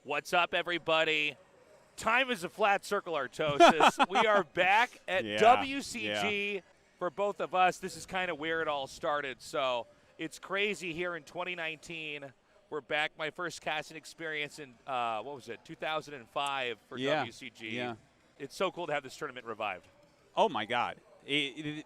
What's up, everybody? Time is a flat circle, Artosis. We are back at WCG for both of us. This is kind of where it all started. So it's crazy here in 2019. We're back. My first casting experience in, 2005 for WCG. Yeah. It's so cool to have this tournament revived. Oh, my God.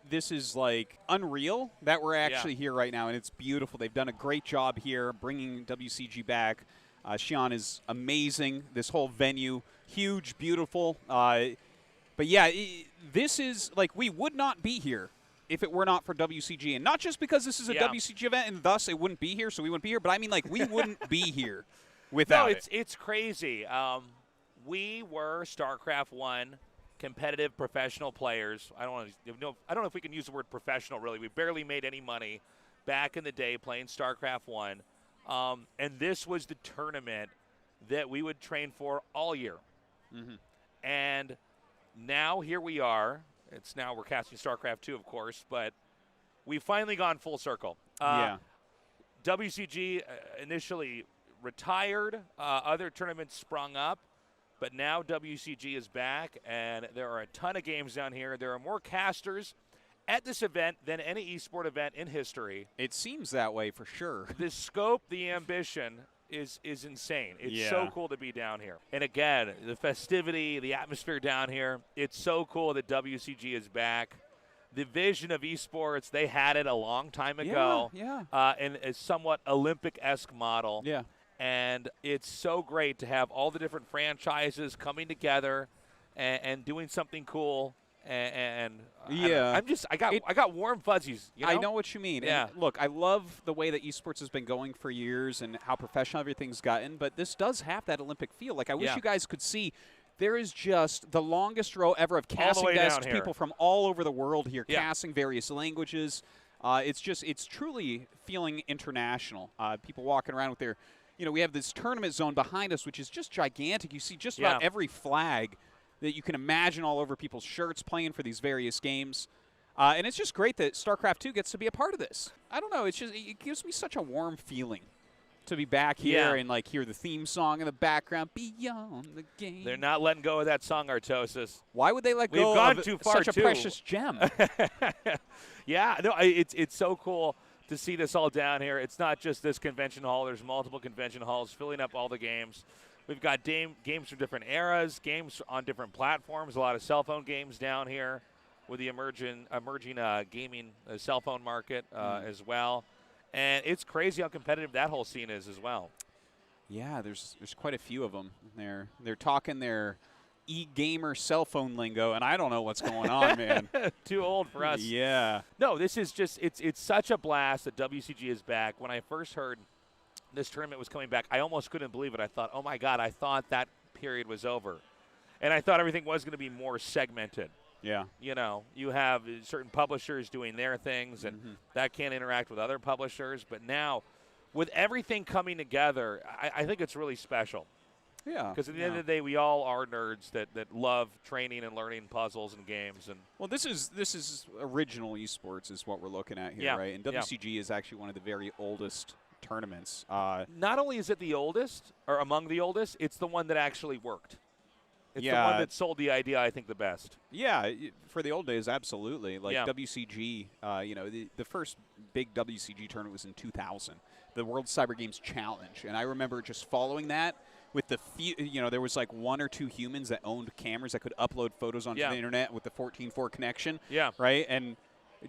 This is, like, unreal that we're actually here right now, and it's beautiful. They've done a great job here bringing WCG back. Xi'an is amazing. This whole venue, huge, beautiful. But, yeah, this is, like, we would not be here if it were not for WCG. And not just because this is a WCG event and thus it wouldn't be here, so we wouldn't be here, but I mean, like, we wouldn't be here without it. It's crazy. We were StarCraft 1 competitive professional players. I don't know if we can use the word professional, really. We barely made any money back in the day playing StarCraft 1. And this was the tournament that we would train for all year. Mm-hmm. And now here we are. We're casting StarCraft 2, of course, but we've finally gone full circle. WCG initially retired. Other tournaments sprung up. But now WCG is back, and there are a ton of games down here. There are more casters at this event than any esport event in history. It seems that way for sure. The scope, the ambition is insane. It's so cool to be down here. And again, the festivity, the atmosphere down here, it's so cool that WCG is back. The vision of esports, they had it a long time ago in a somewhat Olympic-esque model. Yeah. And it's so great to have all the different franchises coming together and doing something cool. I got warm fuzzies. You know? I know what you mean. Yeah. And look, I love the way that esports has been going for years and how professional everything's gotten. But this does have that Olympic feel. Like I wish you guys could see. There is just the longest row ever of casting desks, people from all over the world here casting various languages. It's truly feeling international. People walking around with their. We have this tournament zone behind us, which is just gigantic. You see just about every flag that you can imagine all over people's shirts playing for these various games. And it's just great that StarCraft 2 gets to be a part of this. I don't know. It gives me such a warm feeling to be back here and, like, hear the theme song in the background, Beyond the Game. They're not letting go of that song, Artosis. Why would they let go We've gone of too far, such a precious gem? It's so cool to see this all down here. It's not just this convention hall. There's multiple convention halls filling up all the games. We've got games from different eras, games on different platforms, a lot of cell phone games down here with the emerging gaming cell phone market as well. And it's crazy how competitive that whole scene is as well. Yeah, there's quite a few of them. They're talking their e-gamer cell phone lingo, and I don't know what's going on, man. Too old for us. Yeah. No, this is just it's such a blast that WCG is back. When I first heard this tournament was coming back, I almost couldn't believe it. I thought, oh, my God, I thought that period was over. And I thought everything was going to be more segmented. Yeah. You have certain publishers doing their things, and that can't interact with other publishers. But now, with everything coming together, I think it's really special. Yeah. Because at the end of the day, we all are nerds that love training and learning puzzles and games. And well, this is original esports is what we're looking at here, right? And WCG is actually one of the very oldest tournaments. Not only is it the oldest, or among the oldest, it's the one that actually worked. It's the one that sold the idea, I think, the best. Yeah, for the old days, absolutely. Like WCG, the first big WCG tournament was in 2000, the World Cyber Games Challenge. And I remember just following that with the few, there was like one or two humans that owned cameras that could upload photos onto the internet with the 14.4 connection. Yeah. Right? And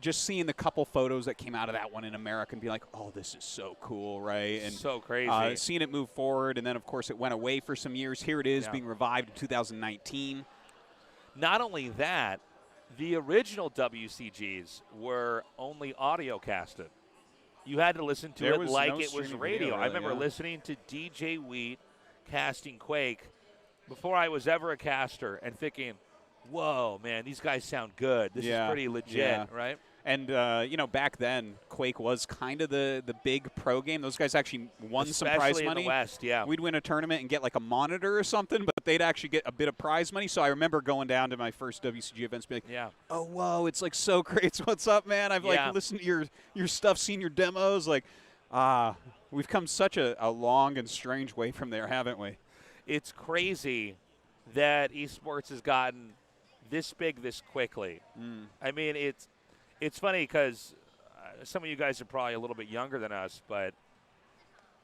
just seeing the couple photos that came out of that one in America and be like, oh, this is so cool, right? And so crazy. Seeing it move forward, and then, of course, it went away for some years. Here it is being revived in 2019. Not only that, the original WCGs were only audio casted. You had to listen to it like it was radio. Really, I remember listening to DJ Wheat casting Quake before I was ever a caster and thinking, whoa, man, these guys sound good. This is pretty legit, right? And, back then, Quake was kind of the big pro game. Those guys actually won some prize money. Especially in the West, yeah. We'd win a tournament and get like a monitor or something, but they'd actually get a bit of prize money. So I remember going down to my first WCG events and be like, oh, whoa, it's like so great. So what's up, man? I've like listened to your stuff, seen your demos. Like, we've come such a long and strange way from there, haven't we? it's crazy that esports has gotten this big this quickly. I mean, it's funny because some of you guys are probably a little bit younger than us, but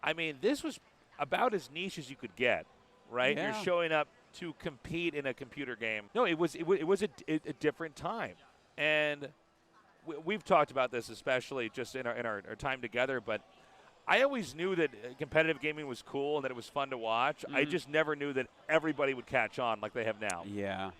I mean, this was about as niche as you could get, right? Yeah. You're showing up to compete in a computer game. No, it was a different time, and we've talked about this, especially just in our time together. But I always knew that competitive gaming was cool and that it was fun to watch. I just never knew that everybody would catch on like they have now. Yeah.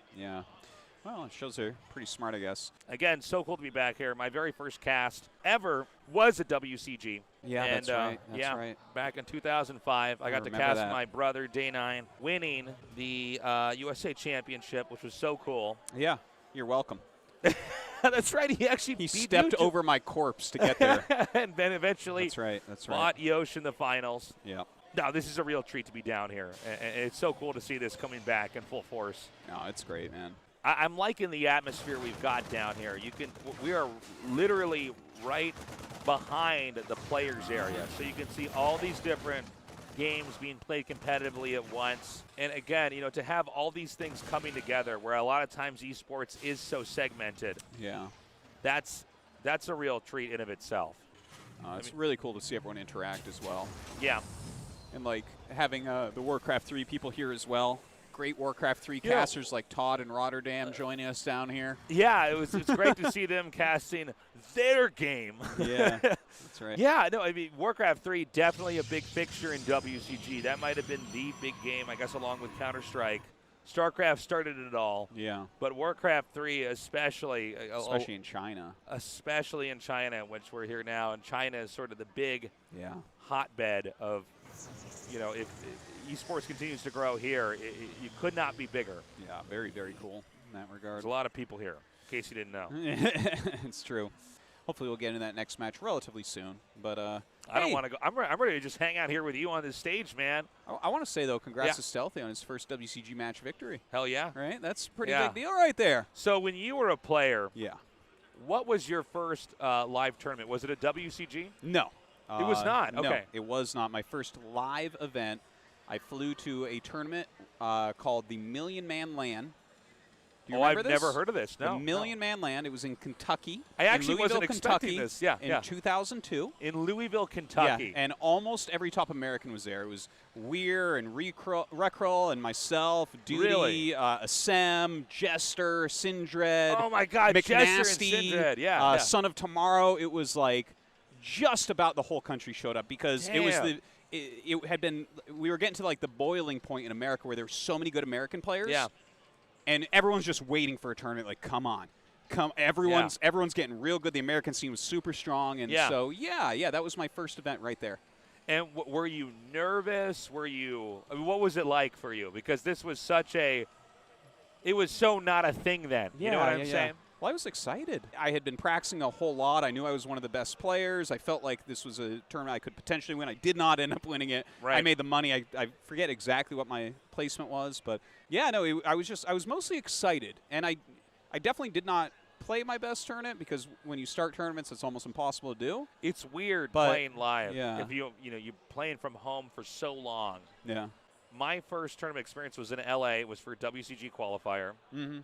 Well, it shows they're pretty smart, I guess. Again, so cool to be back here. My very first cast ever was a WCG. Yeah, and, that's right. That's right. Back in 2005, I got to cast my brother, Day 9, winning the USA Championship, which was so cool. Yeah, you're welcome. That's right. He stepped over my corpse to get there. And then eventually that's right. fought Yosh in the finals. Yeah. No, this is a real treat to be down here. And it's so cool to see this coming back in full force. No, it's great, man. I'm liking the atmosphere we've got down here. We are literally right behind the players area, so you can see all these different games being played competitively at once. And again, to have all these things coming together, where a lot of times esports is so segmented. Yeah, that's a real treat in of itself. It's really cool to see everyone interact as well. Yeah, and like having the Warcraft 3 people here as well. Great Warcraft 3 casters like Todd and Rotterdam joining us down here. Yeah, it's great to see them casting their game. Yeah, that's right. Yeah, no, I mean, Warcraft 3, definitely a big fixture in WCG. That might have been the big game, I guess, along with Counter-Strike. StarCraft started it all. Yeah. But Warcraft 3 especially. Especially in China. Especially in China, which we're here now. And China is sort of the big hotbed of, if esports continues to grow here, you could not be bigger. Yeah, very, very cool in that regard. There's a lot of people here, in case you didn't know. It's true. Hopefully we'll get into that next match relatively soon. But I don't want to go. I'm ready to just hang out here with you on this stage, man. I want to say, though, congrats to Stealthy on his first WCG match victory. Hell yeah. Right? That's a pretty big deal right there. So when you were a player, yeah, what was your first live tournament? Was it a WCG? No. It was not? Okay. No, it was not. My first live event, I flew to a tournament called the Million Man LAN. Do you remember this? I've never heard of this. No. The Million Man LAN. It was in Kentucky. I actually wasn't expecting this. Yeah, in 2002. In Louisville, Kentucky. Yeah, and almost every top American was there. It was Weir and Rekrull and myself, Duty, Assem, Jester, Sindred. Oh, my God, McNasty, Jester and Sindred. Yeah. Son of Tomorrow. It was like just about the whole country showed up because it was it had been – we were getting to, like, the boiling point in America where there were so many good American players. Yeah. And everyone's just waiting for a tournament. Like, come on. Everyone's getting real good. The American scene was super strong. And so, that was my first event right there. And were you nervous? What was it like for you? Because this was it was so not a thing then. You know what I'm saying? Well, I was excited. I had been practicing a whole lot. I knew I was one of the best players. I felt like this was a tournament I could potentially win. I did not end up winning it. Right. I made the money. I forget exactly what my placement was. But, I was mostly excited. And I definitely did not play my best tournament because when you start tournaments, it's almost impossible to do. It's weird playing live. Yeah. If you're playing from home for so long. Yeah. My first tournament experience was in LA. It was for WCG qualifier. Mm-hmm.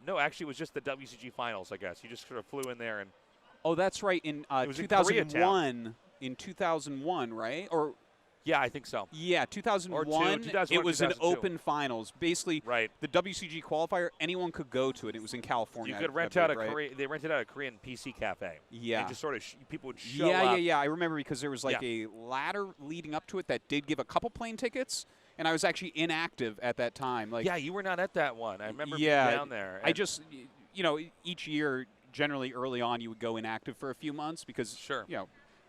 No, actually, it was just the WCG finals, I guess. You just sort of flew in there and. Oh, that's right. In 2001. In 2001, right? Or. Yeah, I think so. Yeah, 2001. It was an open finals. Basically, the WCG qualifier, anyone could go to it. It was in California. You could rent out they rented out a Korean PC cafe. Yeah. And just sort of people would show up. Yeah. I remember because there was like a ladder leading up to it that did give a couple plane tickets. And I was actually inactive at that time. Like, yeah, you were not at that one. I remember being down there. I just, each year, generally early on, you would go inactive for a few months because,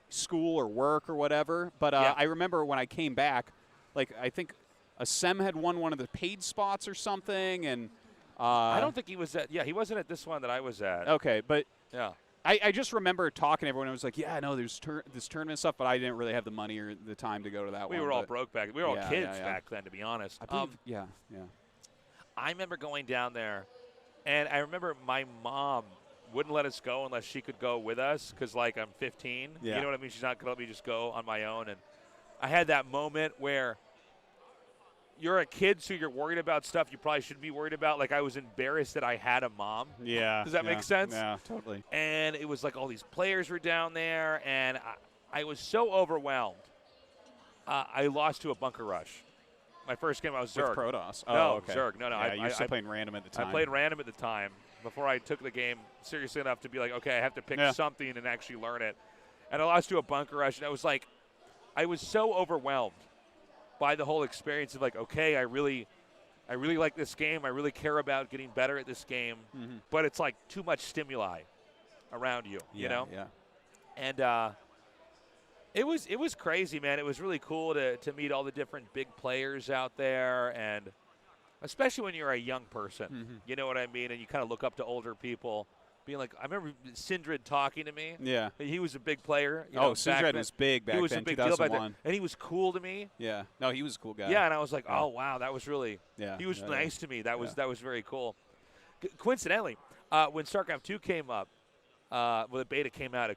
school or work or whatever. But I remember when I came back, like, I think Assem had won one of the paid spots or something. And I don't think he was at, he wasn't at this one that I was at. Okay, but yeah. I just remember talking to everyone. I was like, I know there's this tournament stuff, but I didn't really have the money or the time to go to that one. We were all broke back. We were all kids back then, to be honest. I believe, I remember going down there, and I remember my mom wouldn't let us go unless she could go with us because, like, I'm 15. Yeah. You know what I mean? She's not going to let me just go on my own. And I had that moment where, you're a kid, so you're worried about stuff you probably shouldn't be worried about. Like, I was embarrassed that I had a mom. Yeah. Does that make sense? Yeah, totally. And it was like all these players were down there, and I was so overwhelmed. I lost to a bunker rush. My first game, I was Zerg. With Protoss. No, okay. Zerg. No. Yeah, you were still playing random at the time. I played random at the time before I took the game seriously enough to be like, okay, I have to pick something and actually learn it. And I lost to a bunker rush, and I was like, I was so overwhelmed by the whole experience of like, okay, I really like this game. I really care about getting better at this game, but it's like too much stimuli around you, you know? Yeah. And it was crazy, man. It was really cool to meet all the different big players out there, and especially when you're a young person, you know what I mean? And you kind of look up to older people. Being like, I remember Sindred talking to me. Yeah. He was a big player. You know, Sindred was big back then. He was a big deal back then. And he was cool to me. Yeah. No, he was a cool guy. Yeah, and I was like, oh, wow, that was really – he was nice to me. That was very cool. Coincidentally, when StarCraft 2 came up, the beta came out,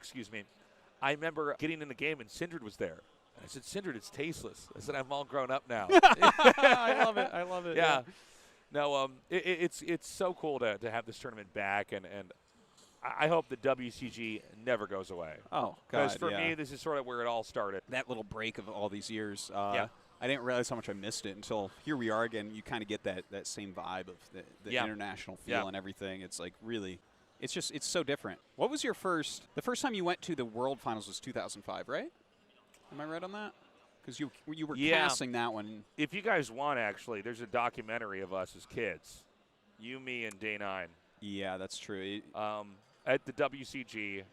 I remember getting in the game and Sindred was there. And I said, Sindred, it's tasteless. I said, I'm all grown up now. I love it. Yeah. No, it's so cool to have this tournament back, and I hope the WCG never goes away. Oh, God, because for me, this is sort of where it all started. That little break of all these years, I didn't realize how much I missed it until here we are again. You kind of get that same vibe of the international feel and everything. It's like really, it's so different. What was the first time you went to the World Finals was 2005, right? Am I right on that? Because you were casting that one. If you guys want, actually, there's a documentary of us as kids. You, me, and Day 9. Yeah, that's true. At the WCG,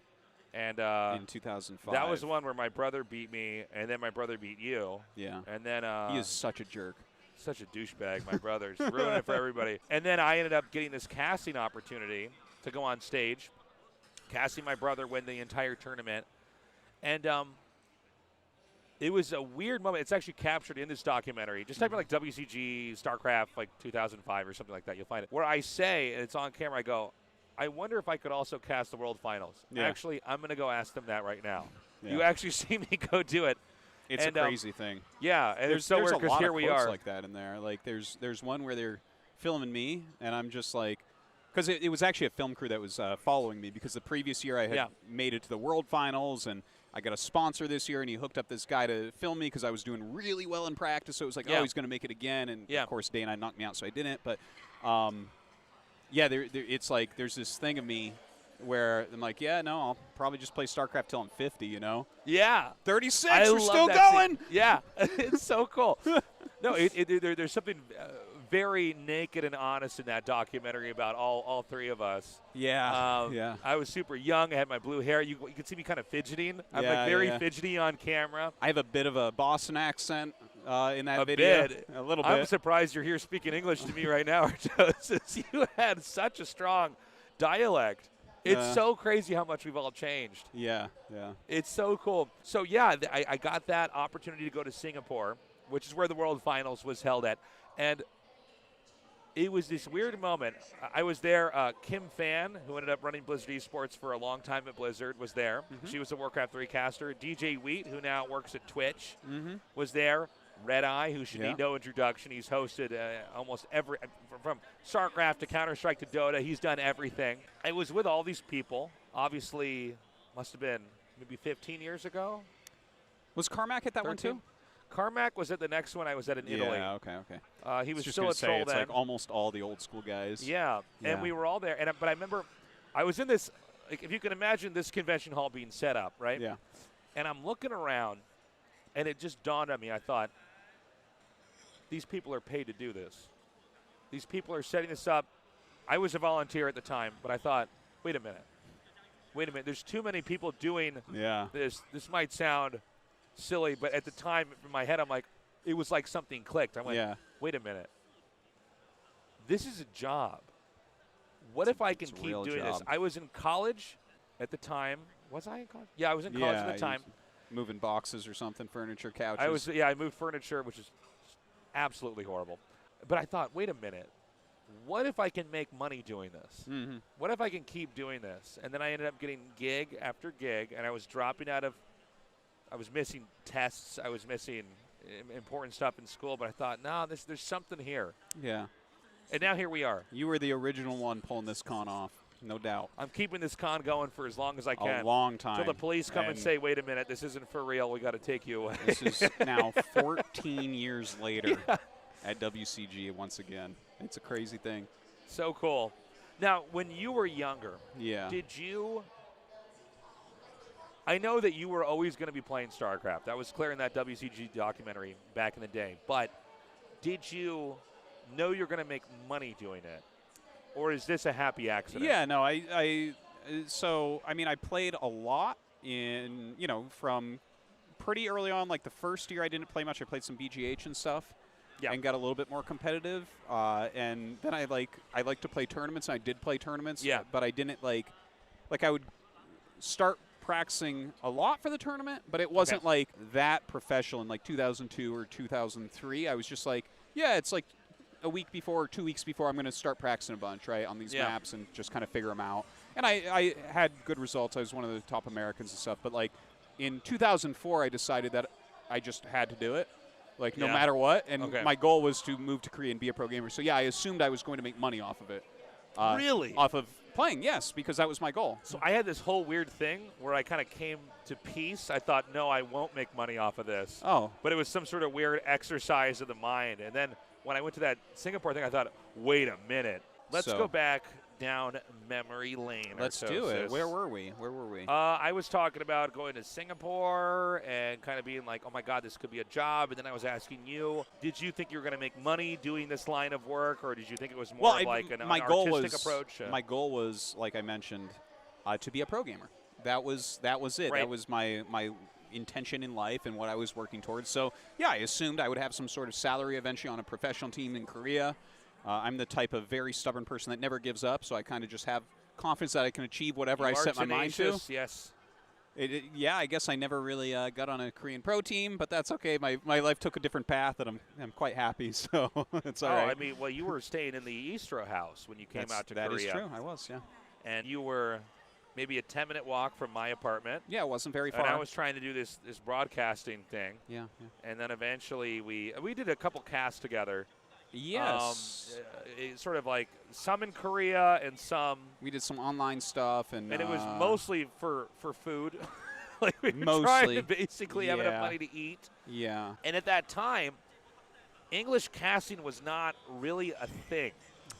and in 2005. That was the one where my brother beat me, and then my brother beat you. Yeah. And then he is such a jerk. Such a douchebag, my brother. Just ruining it for everybody. And then I ended up getting this casting opportunity to go on stage, casting my brother win the entire tournament. And it was a weird moment. It's actually captured in this documentary. Just type in like WCG, StarCraft, like 2005 or something like that. You'll find it. Where I say, and it's on camera, I go, I wonder if I could also cast the World Finals. Yeah. Actually, I'm going to go ask them that right now. Yeah. You actually see me go do it. It's a crazy thing. Yeah, and there's so weird because here we are. Like that in there. Like there's one where they're filming me, and I'm just like, because it was actually a film crew that was following me because the previous year I had made it to the World Finals, and I got a sponsor this year, and he hooked up this guy to film me because I was doing really well in practice. So it was like, oh, he's going to make it again, and of course Dana knocked me out, so I didn't. But it's like there's this thing of me where I'm like, I'll probably just play StarCraft till I'm 50, you know? Yeah. 36, we're still going. Yeah, it's so cool. No, there's something very naked and honest in that documentary about all three of us. Yeah. I was super young. I had my blue hair. You can see me kind of fidgeting. I'm like very fidgety on camera. I have a bit of a Boston accent in that video. A little bit. I'm surprised you're here speaking English to me right now, Artosis. You had such a strong dialect. It's so crazy how much we've all changed. Yeah. It's so cool. So, I got that opportunity to go to Singapore, which is where the World Finals was held at. And it was this weird moment. I was there. Kim Fan, who ended up running Blizzard Esports for a long time at Blizzard, was there. She was a Warcraft 3 caster. DJ Wheat, who now works at Twitch, was there. Red Eye, who should need no introduction. He's hosted almost every – from StarCraft to Counter-Strike to Dota. He's done everything. I was with all these people. Obviously, must have been maybe 15 years ago. Was Carmack at that 13? One too? Carmack was at the next one. I was at in Italy. Yeah, okay. He was still a troll then. It's like almost all the old school guys. Yeah, and we were all there. But I remember I was in this like, – if you can imagine this convention hall being set up, right? Yeah. And I'm looking around, and it just dawned on me. I thought, these people are paid to do this. These people are setting this up. I was a volunteer at the time, but I thought, wait a minute. There's too many people doing this. This might sound silly, but at the time, in my head, I'm like, it was like something clicked. I went, wait a minute. This is a job. What if I can keep doing this? I was in college at the time. Was I in college? Yeah, I was in college at the time. Moving boxes or something, furniture, couches. I moved furniture, which is absolutely horrible. But I thought, wait a minute. What if I can make money doing this? What if I can keep doing this? And then I ended up getting gig after gig, and I was dropping out of – I was missing tests. I was missing important stuff in school, but I thought, no, there's something here. Yeah. And now here we are. You were the original one pulling this con off, no doubt. I'm keeping this con going for as long as I can. A long time. Until the police come and say, wait a minute, this isn't for real. We got to take you away. This is now 14 years later at WCG once again. It's a crazy thing. So cool. Now, when you were younger, did you – I know that you were always going to be playing StarCraft. That was clear in that WCG documentary back in the day. But did you know you're going to make money doing it? Or is this a happy accident? Yeah, no, I played a lot from pretty early on. Like the first year I didn't play much. I played some BGH and stuff. Yeah. And got a little bit more competitive. And then I like to play tournaments, and I did play tournaments. Yeah. But I didn't I would start practicing a lot for the tournament, but it wasn't like that professional in like 2002 or 2003. I was just like, it's like a week before or 2 weeks before I'm going to start practicing a bunch, right, on these maps and just kind of figure them out. And I had good results. I was one of the top Americans and stuff. But like in 2004, I decided that I just had to do it, like no matter what. And my goal was to move to Korea and be a pro gamer. So I assumed I was going to make money off of it. Really? Off of playing, yes, because that was my goal. So I had this whole weird thing where I kind of came to peace. I thought, no, I won't make money off of this. Oh. But it was some sort of weird exercise of the mind. And then when I went to that Singapore thing, I thought, wait a minute. Let's go back down memory lane. Let's do it. Where were we? I was talking about going to Singapore and kind of being like, oh, my God, this could be a job. And then I was asking you, did you think you were going to make money doing this line of work, or did you think it was more like an artistic approach? My goal was, like I mentioned, to be a pro gamer. That was it. Right. That was my intention in life and what I was working towards. So, I assumed I would have some sort of salary eventually on a professional team in Korea. I'm the type of very stubborn person that never gives up, so I kind of just have confidence that I can achieve whatever I set my mind to. Yes. I guess I never really got on a Korean pro team, but that's okay. My life took a different path, and I'm quite happy, so it's all right. I mean, well, you were staying in the Istro house when you came out to Korea. That is true. I was, yeah. And you were maybe a 10-minute walk from my apartment. Yeah, it wasn't very far. And I was trying to do this broadcasting thing. Yeah. And then eventually we did a couple casts together. Yes. Sort of like some in Korea and some. We did some online stuff. And it was mostly for food. Like we were trying to basically have enough money to eat. Yeah. And at that time, English casting was not really a thing.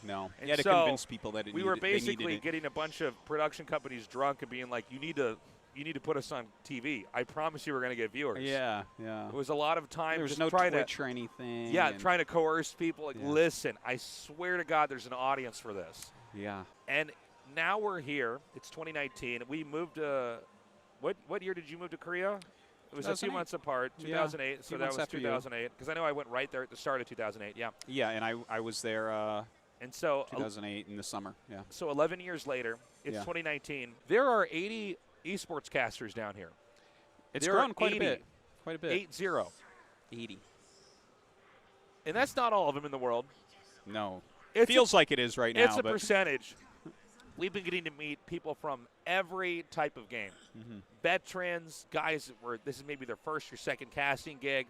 No. You had to convince people that we were basically getting a bunch of production companies drunk and being like, you need to put us on TV. I promise you we're going to get viewers. Yeah. It was a lot of time. There was just no trying Twitch or anything. Yeah, trying to coerce people. Like, listen, I swear to God there's an audience for this. Yeah. And now we're here. It's 2019. We moved to what year did you move to Korea? It was 2008. a few months apart, 2008. Yeah, so that was 2008. Because I know I went right there at the start of 2008. Yeah. Yeah, and I was there and so 2008 in the summer. Yeah. So 11 years later, it's 2019. There are 80 esports casters down here. It's grown quite a bit. 80. And that's not all of them in the world. No. It feels like it is right now. It's a percentage. We've been getting to meet people from every type of game. Mm-hmm. Veterans, guys that this is maybe their first or second casting gig.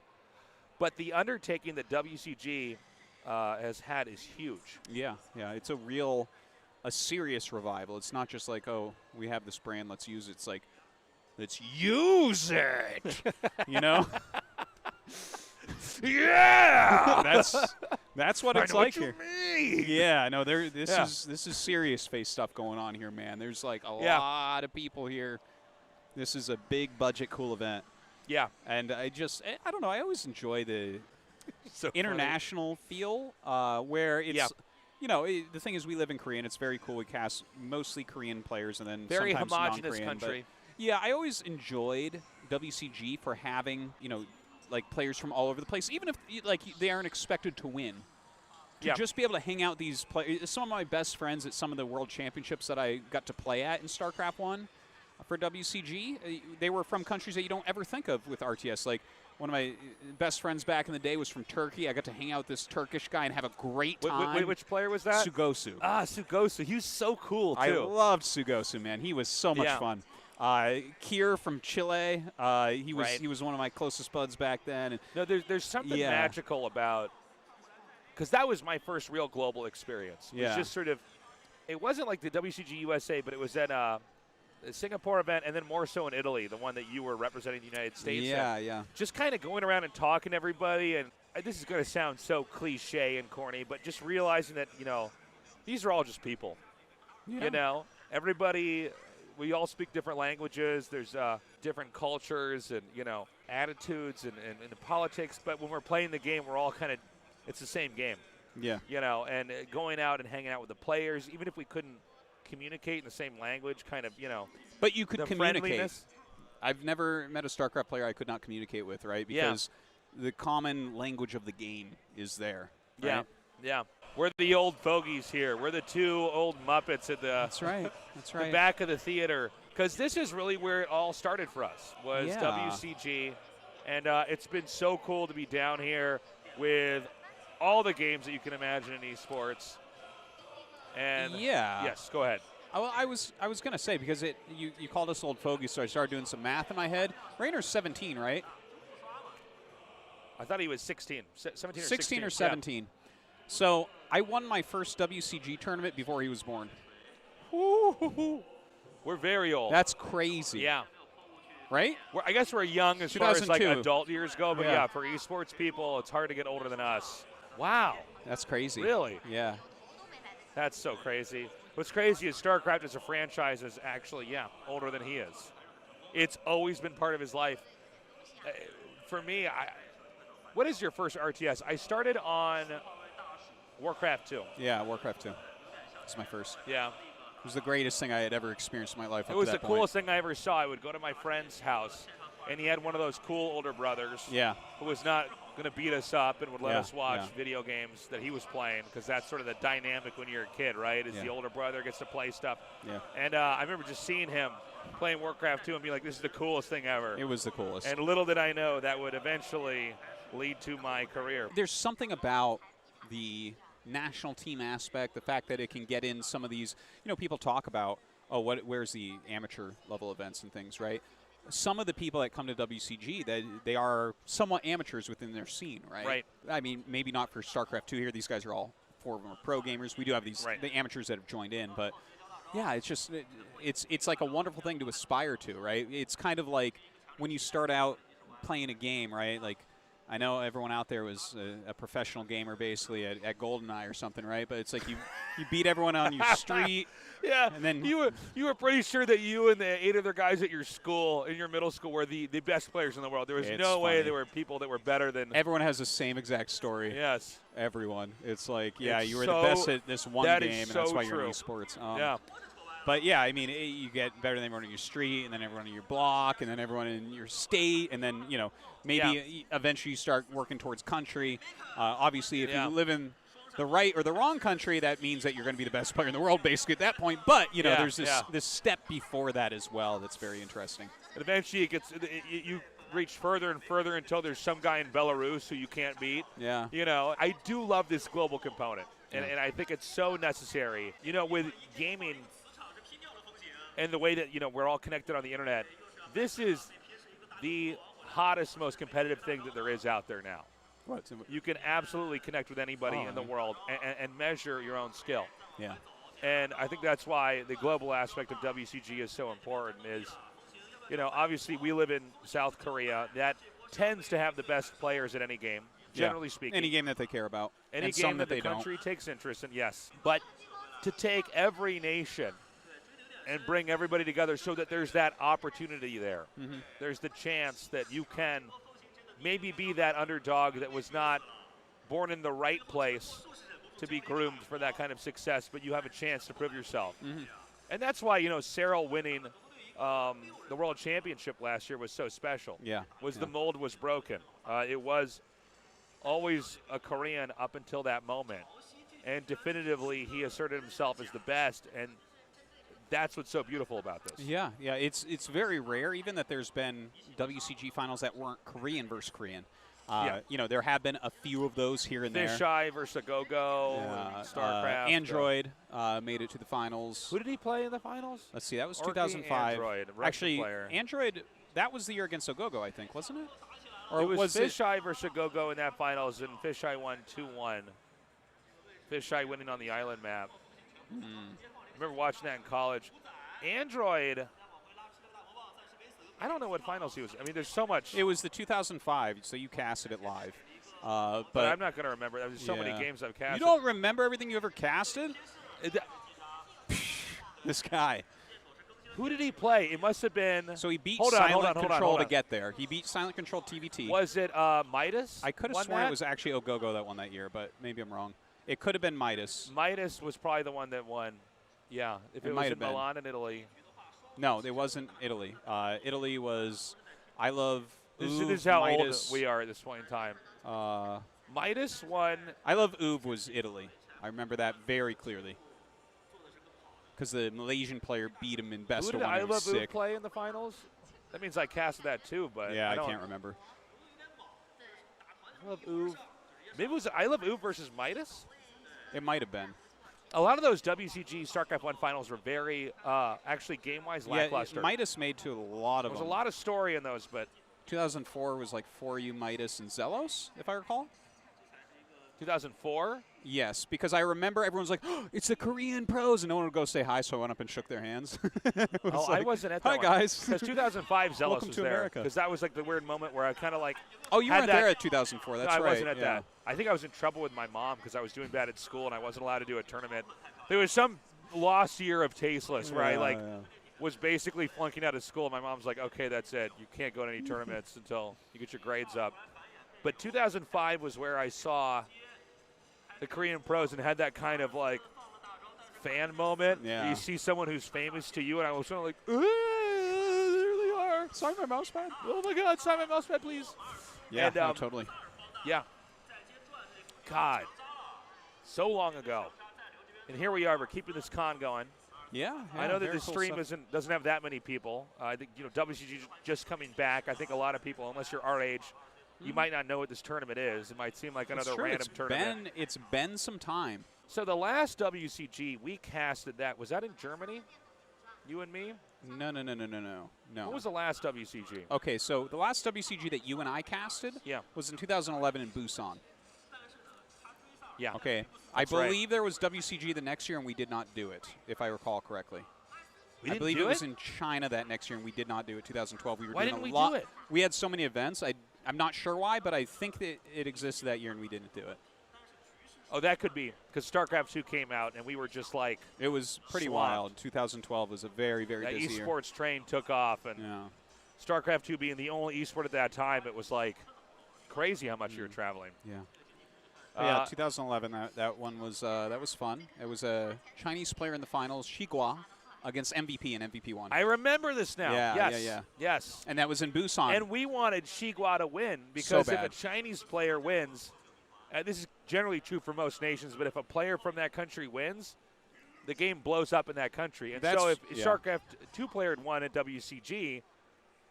But the undertaking that WCG has had is huge. Yeah. It's a serious revival. It's not just like, oh, we have this brand, let's use it. It's like, let's use it. You know? Yeah. That's what it's like here. Mean. Yeah, no, this is serious face stuff going on here, man. There's like a lot of people here. This is a big budget cool event. Yeah. And I don't know, I always enjoy the international feel where it's the thing is we live in Korea and it's very cool. We cast mostly Korean players and then very sometimes homogenous non-Korean, country. I always enjoyed WCG for having, like players from all over the place, even if they aren't expected to win. To just be able to hang out these players. Some of my best friends at some of the world championships that I got to play at in StarCraft 1 for WCG, they were from countries that you don't ever think of with RTS. Like one of my best friends back in the day was from Turkey. I got to hang out with this Turkish guy and have a great time. Which player was that? Sugosu. Sugosu. He was so cool, too. I loved Sugosu, man. He was so much fun. Kier from Chile, he was one of my closest buds back then. And no, there's something magical about, because that was my first real global experience. It was just sort of, it wasn't like the WCG USA, but it was at a Singapore event, and then more so in Italy, the one that you were representing the United States. Yeah. Just kind of going around and talking to everybody, and this is going to sound so cliche and corny, but just realizing that, these are all just people. Yeah. Everybody, we all speak different languages. There's different cultures and, attitudes and politics. But when we're playing the game, we're all kind of, it's the same game. Yeah. And going out and hanging out with the players, even if we couldn't communicate in the same language, kind of, But you could communicate. I've never met a StarCraft player I could not communicate with, right? Because the common language of the game is there. Right? Yeah. We're the old fogies here. We're the two old Muppets at the That's right. the back of the theater. Because this is really where it all started for us, was WCG. And it's been so cool to be down here with all the games that you can imagine in esports. And yes, go ahead. Well, I was going to say, because you called us old fogies, so I started doing some math in my head. Rainer's 17, right? I thought he was 16. 17 or 16 or 17. Yeah. So I won my first WCG tournament before he was born. We're very old. That's crazy. Yeah. Right? I guess we're young as far as like adult years go, but yeah, for esports people, it's hard to get older than us. Wow. That's crazy. Really? Yeah. That's so crazy. What's crazy is StarCraft as a franchise is actually, older than he is. It's always been part of his life. For me, what is your first RTS? I started on Warcraft 2. Yeah, Warcraft 2. It's my first. Yeah. It was the greatest thing I had ever experienced in my life. It was the coolest thing I ever saw. I would go to my friend's house, and he had one of those cool older brothers who was not going to beat us up and would let us watch video games that he was playing, because that's sort of the dynamic when you're a kid, right? Is the older brother gets to play stuff. Yeah. And I remember just seeing him playing Warcraft 2 and being like, this is the coolest thing ever. It was the coolest. And little did I know that would eventually lead to my career. There's something about the national team aspect, the fact that it can get in some of these, people talk about, where's the amateur level events and things, right? Some of the people that come to WCG, they are somewhat amateurs within their scene, right? Right. I mean, maybe not for StarCraft 2 here. These guys are all former pro gamers. We do have these the amateurs that have joined in, but yeah, it's just it's like a wonderful thing to aspire to, right? It's kind of like when you start out playing a game, right? Like, I know everyone out there was a professional gamer basically at GoldenEye or something, right? But it's like you beat everyone on your street. Yeah, and then you were pretty sure that you and the 8 other guys at your school, in your middle school, were the best players in the world. There was no way there were people that were better than. Everyone has the same exact story. Yes. Everyone. It's like, you were the best at this one game, and that's why you're in esports. But yeah, I mean, you get better than everyone in your street, and then everyone in your block, and then everyone in your state, and then, maybe eventually you start working towards country. Obviously, if you live in the right or the wrong country, that means that you're going to be the best player in the world, basically, at that point. But, there's this step before that as well that's very interesting. And eventually you reach further and further until there's some guy in Belarus who you can't beat. Yeah. I do love this global component, and I think it's so necessary. With gaming and the way that, we're all connected on the internet, this is the hottest, most competitive thing that there is out there now. What? You can absolutely connect with anybody in the world and measure your own skill. Yeah. And I think that's why the global aspect of WCG is so important is, obviously we live in South Korea. That tends to have the best players at any game, generally speaking. Any game that they care about. Any game that the country takes interest in, yes. But to take every nation and bring everybody together so that there's that opportunity there. Mm-hmm. There's the chance that you can maybe be that underdog that was not born in the right place to be groomed for that kind of success, but you have a chance to prove yourself. Mm-hmm. And that's why, Cyril winning the World Championship last year was so special. Yeah. The mold was broken. It was always a Korean up until that moment. And definitively he asserted himself as the best, and that's what's so beautiful about this. Yeah, it's very rare, even that there's been WCG finals that weren't Korean versus Korean. You know, there have been a few of those here and there. Fisheye versus Go-Go, StarCraft. Android made it to the finals. Who did he play in the finals? Let's see, that was 2005. Android, Actually, player. Android, that was the year against Go-Go, I think, wasn't it? Or it was Fisheye versus Go-Go in that finals, and Fisheye won 2-1. Fisheye winning on the island map. I remember watching that in college. Android, I don't know what finals he was. I mean, there's so much. It was the 2005, so you casted it live. But I'm not going to remember. There's so many games I've casted. You don't remember everything you ever casted? This guy. Who did he play? It must have been. So he beat Silent Control to get there. He beat Silent Control TVT. Was it Midas? I could have sworn it was actually Ogogo that won that year, but maybe I'm wrong. It could have been Midas. Midas was probably the one that won. Yeah, if it was in Milan in Italy. No, it wasn't Italy. Italy was I Love This Uv, is how Midas. old we are at this point in time. Midas won. I Love Uv was Italy. I remember that very clearly. Because the Malaysian player beat him in best of one. Who did I Love Uv play in the finals? That means I casted that too, but yeah, I can't remember. I Love Uv. Maybe it was I Love Uv versus Midas? It might have been. A lot of those WCG StarCraft 1 finals were very, actually game-wise lackluster. Yeah, Midas made to a lot of them. There was a lot of story in those, but 2004 was like 4U, Midas, and Zelos, if I recall. 2004? Yes, because I remember everyone's like, oh, it's the Korean pros, and no one would go say hi, so I went up and shook their hands. I wasn't at that Hi, guys. Because 2005 Zelos Welcome was to there. America. Because that was like the weird moment where I kind of like Oh, you weren't there at 2004. That's right. No, I wasn't at that. I think I was in trouble with my mom because I was doing bad at school and I wasn't allowed to do a tournament. There was some lost year of Tasteless where I was basically flunking out of school. My mom's like, okay, that's it. You can't go to any tournaments until you get your grades up. But 2005 was where I saw the Korean pros and had that kind of like fan moment. Yeah. You see someone who's famous to you, and I was kind of like, there they are. Sign my mouse pad. Oh my God, sign my mouse pad, please. Yeah, and, no, totally. Yeah. God, so long ago. And here we are. We're keeping this con going. Yeah, I know that the stream doesn't have that many people. I think WCG just coming back. I think a lot of people, unless you're our age, you might not know what this tournament is. It might seem like another random tournament. It's been some time. So the last WCG, we casted that. Was that in Germany? You and me? No. What was the last WCG? Okay, so the last WCG that you and I casted was in 2011 in Busan. Yeah. Okay. I believe there was WCG the next year, and we did not do it, if I recall correctly. I believe it was in China that next year, and we did not do it. 2012. Why didn't we do it? We had so many events. I'm not sure why, but I think that it existed that year, and we didn't do it. Oh, that could be because StarCraft 2 came out, and we were just like it was pretty wild. 2012 was a very, very busy year. Esports train took off, and StarCraft 2 being the only esport at that time, it was like crazy how much you were traveling. Yeah. Yeah, 2011. That one was that was fun. It was a Chinese player in the finals, Shigua, against MVP, and MVP won. I remember this now. Yeah. Yes. And that was in Busan. And we wanted Shigua to win because if a Chinese player wins, and this is generally true for most nations, but if a player from that country wins, the game blows up in that country. And so if StarCraft 2 player had won at WCG,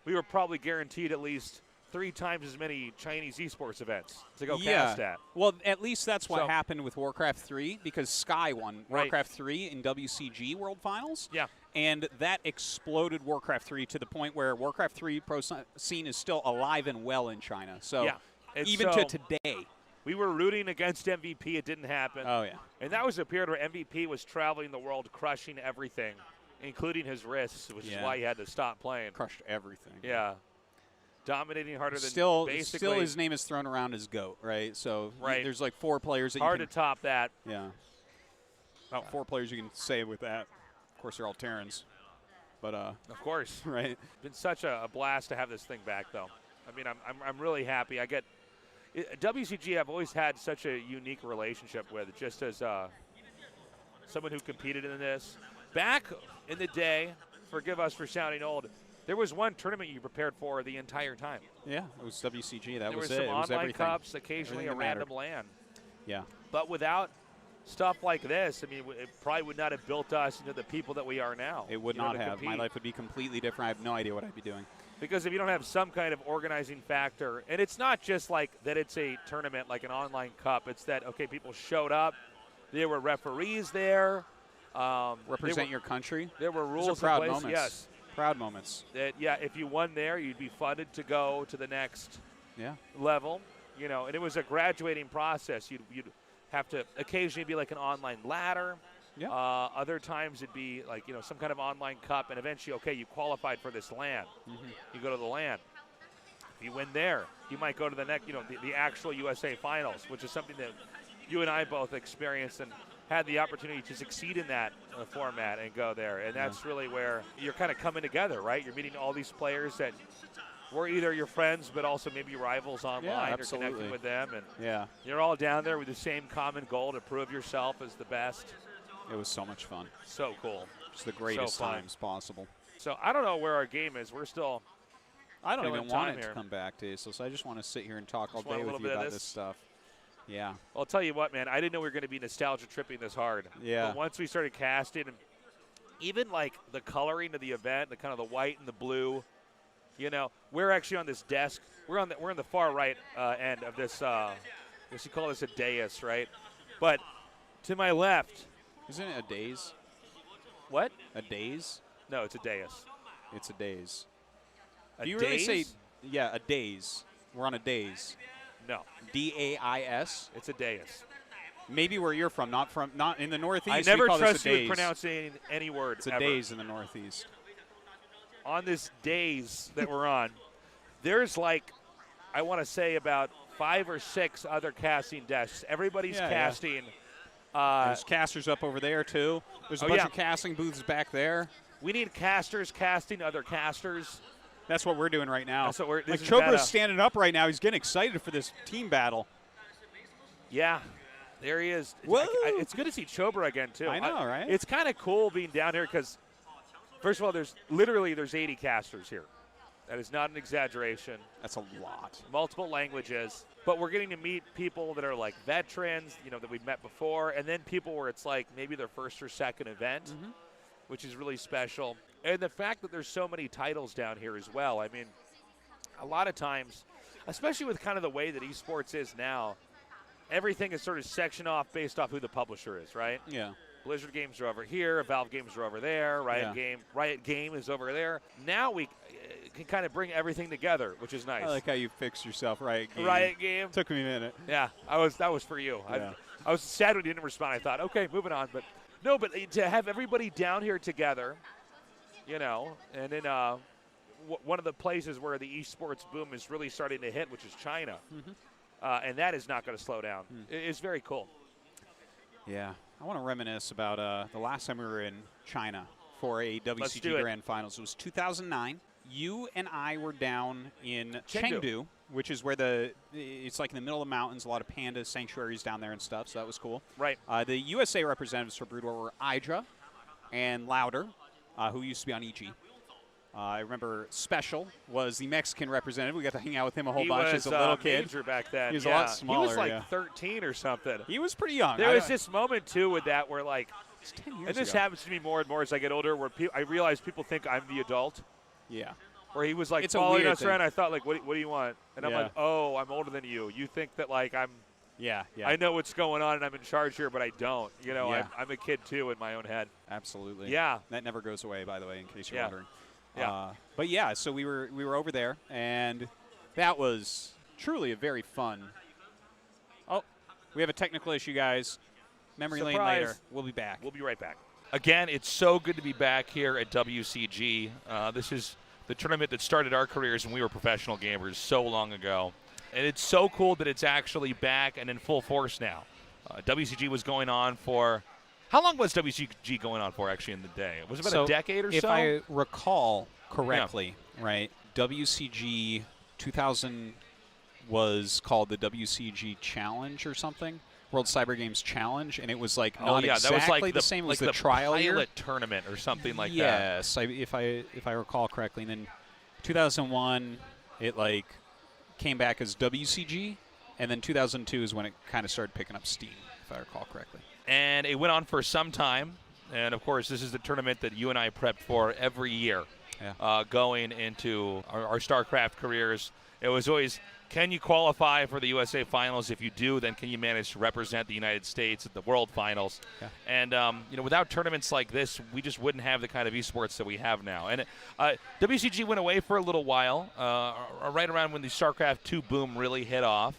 we were probably guaranteed at least 3 times as many Chinese esports events to go cast at. Well, at least that's what happened with Warcraft 3 because Sky won Warcraft 3 in WCG World Finals. Yeah. And that exploded Warcraft 3 to the point where Warcraft 3 pro scene is still alive and well in China. So even to today. We were rooting against MVP. It didn't happen. Oh, yeah. And that was a period where MVP was traveling the world, crushing everything, including his wrists, which is why he had to stop playing. Crushed everything. Yeah. Dominating harder than basically. Still his name is thrown around as GOAT, right? So there's like 4 players that hard to top that. Yeah. About 4 players you can say with that. Of course, they're all Terrans. But of course. Right. It's been such a blast to have this thing back, though. I mean, I'm really happy. WCG I've always had such a unique relationship with, just as someone who competed in this. Back in the day, forgive us for sounding old, there was one tournament you prepared for the entire time. Yeah, it was WCG. That was it. There were some online cups, occasionally a random LAN. Yeah. But without stuff like this, I mean, it probably would not have built us into the people that we are now. It would not have. My life would be completely different. I have no idea what I'd be doing. Because if you don't have some kind of organizing factor, and it's not just like that it's a tournament like an online cup, it's that, okay, people showed up, there were referees there. Represent your country. There were rules in place. Proud moments. Yes. Proud moments. That, yeah, if you won there, you'd be funded to go to the next level. You know, and it was a graduating process. You'd have to occasionally be like an online ladder. Yeah. Other times it'd be like, you know, some kind of online cup, and eventually, okay, you qualified for this LAN. You go to the LAN. If you win there, you might go to the next, you know, the actual USA Finals, which is something that you and I both experienced and had the opportunity to succeed in that format and go there. And that's really where you're kind of coming together, right? You're meeting all these players that were either your friends but also maybe rivals online. You're connecting with them. And you're all down there with the same common goal to prove yourself as the best. It was so much fun. So cool. Just the greatest times possible. So I don't know where our game is. We're still I don't even want it to come back, Tasteless. I just want to sit here and talk all day with you about this stuff. Yeah. Well, I'll tell you what, man. I didn't know we were going to be nostalgia tripping this hard. Yeah. But once we started casting, and even like the coloring of the event, the kind of the white and the blue, you know, we're actually on this desk. We're on the far right end of this. I guess you call this a dais, right? But to my left. Isn't it a daze? What? A daze? No, it's a dais. It's a daze. Do you really say, a daze? We're on a daze. No. D-A-I-S? It's a dais. Maybe where you're from, not in the Northeast. I never trust you with pronouncing any word. It's a daze in the Northeast. On this daze that we're on, there's like, I want to say about 5 or 6 other casting desks. Everybody's casting. There's casters up over there, too. There's a bunch of casting booths back there. We need casters casting other casters. That's what we're doing right now. That's what we're like Chobra's standing up right now. He's getting excited for this team battle. Yeah, there he is. It's good to see Chobra again, too. I know, right? It's kind of cool being down here because, first of all, there's 80 casters here. That is not an exaggeration. That's a lot. Multiple languages. But we're getting to meet people that are like veterans, you know, that we've met before, and then people where it's like maybe their first or second event, which is really special. And the fact that there's so many titles down here as well. I mean, a lot of times, especially with kind of the way that esports is now, everything is sort of sectioned off based off who the publisher is, right? Yeah. Blizzard games are over here, Valve games are over there, Riot Game is over there. Now we can kind of bring everything together, which is nice. I like how you fixed yourself, Riot Game. Riot Game. Took me a minute. Yeah, that was for you. Yeah. I was sad when you didn't respond. I thought, okay, moving on. But no, but to have everybody down here together, you know, and in one of the places where the esports boom is really starting to hit, which is China, and that is not going to slow down. It's very cool. Yeah. I want to reminisce about the last time we were in China for a WCG Grand Finals. It was 2009. You and I were down in Chengdu, which is where it's like in the middle of the mountains, a lot of panda sanctuaries down there and stuff, so that was cool. Right. The USA representatives for Brood War were Idra and Louder, who used to be on EG. I remember Special was the Mexican representative. We got to hang out with him a whole bunch as a little kid. Major back then. He was a lot smaller. He was like 13 or something. He was pretty young. There was this moment, too, with that where, like, it's 10 years and this ago. happens to me more and more as I get older, where I realize people think I'm the adult. Yeah. Where he was, like, following us around. I thought, like, what do you want? And I'm like, oh, I'm older than you. You think that, like, I'm – I know what's going on and I'm in charge here, but I don't. You know, I'm a kid, too, in my own head. Absolutely. Yeah. That never goes away, by the way, in case you're wondering. Yeah. But yeah, so we were over there, and that was truly a very fun. Oh, we have a technical issue, guys. Memory lane later. We'll be back. We'll be right back. Again, it's so good to be back here at WCG. This is the tournament that started our careers when we were professional gamers so long ago. And it's so cool that it's actually back and in full force now. WCG was going on for... How long was WCG going on for, actually, in the day? Was it about a decade or so? If I recall correctly, right, WCG 2000 was called the WCG Challenge or something, World Cyber Games Challenge, and it was like not exactly that was like the same as like the trial pilot year tournament or something like that. Yes, if I recall correctly. And then 2001, it like came back as WCG, and then 2002 is when it kind of started picking up steam. if I recall correctly. And it went on for some time. And, of course, this is the tournament that you and I prepped for every year going into our StarCraft careers. It was always, can you qualify for the USA Finals? If you do, then can you manage to represent the United States at the World Finals? Yeah. And, without tournaments like this, we just wouldn't have the kind of esports that we have now. And WCG went away for a little while, right around when the StarCraft 2 boom really hit off.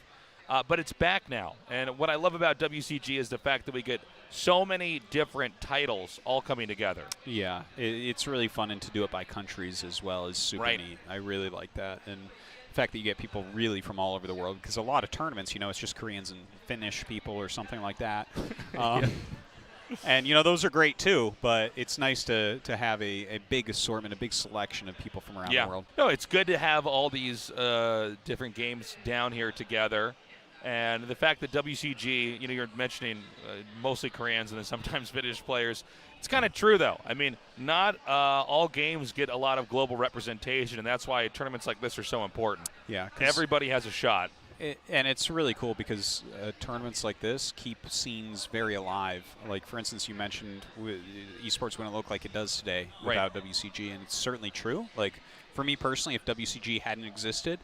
But it's back now. And what I love about WCG is the fact that we get so many different titles all coming together. Yeah, it's really fun, and to do it by countries as well is super neat. I really like that. And the fact that you get people really from all over the world, because a lot of tournaments, it's just Koreans and Finnish people or something like that. And, those are great too, but it's nice to have a big assortment, a big selection of people from around the world. No, it's good to have all these different games down here together. And the fact that WCG, you're mentioning mostly Koreans and then sometimes Finnish players. It's kind of true, though. I mean, not all games get a lot of global representation, and that's why tournaments like this are so important. Yeah. Everybody has a shot. And it's really cool because tournaments like this keep scenes very alive. Like, for instance, you mentioned esports wouldn't look like it does today without WCG, and it's certainly true. Like, for me personally, if WCG hadn't existed,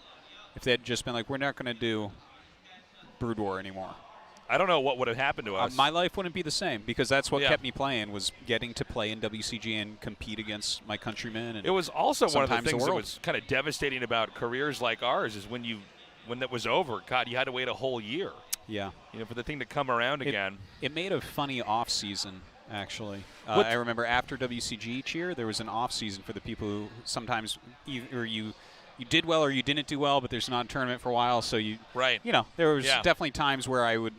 if they had just been like, we're not going to do Brood War anymore, I don't know what would have happened to us. My life wouldn't be the same, because that's what kept me playing, was getting to play in WCG and compete against my countrymen. And it was also one of the things that was kind of devastating about careers like ours is when that was over, God, you had to wait a whole year. Yeah. For the thing to come around again. It made a funny off season, actually. I remember after WCG each year, there was an off season for the people who sometimes either you did well or you didn't do well, but there's not a tournament for a while, so there was definitely times where I would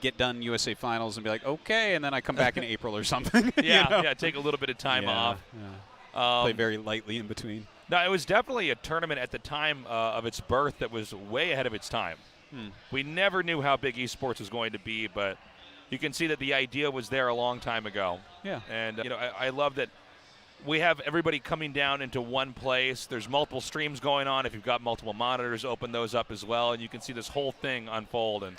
get done USA Finals and be like, okay, and then I come back in April or something. Take a little bit of time off. Yeah. Play very lightly in between. No, it was definitely a tournament at the time of its birth that was way ahead of its time. We never knew how big esports was going to be, but you can see that the idea was there a long time ago. Yeah. And, I love that we have everybody coming down into one place. There's multiple streams going on. If you've got multiple monitors, open those up as well, and you can see this whole thing unfold. And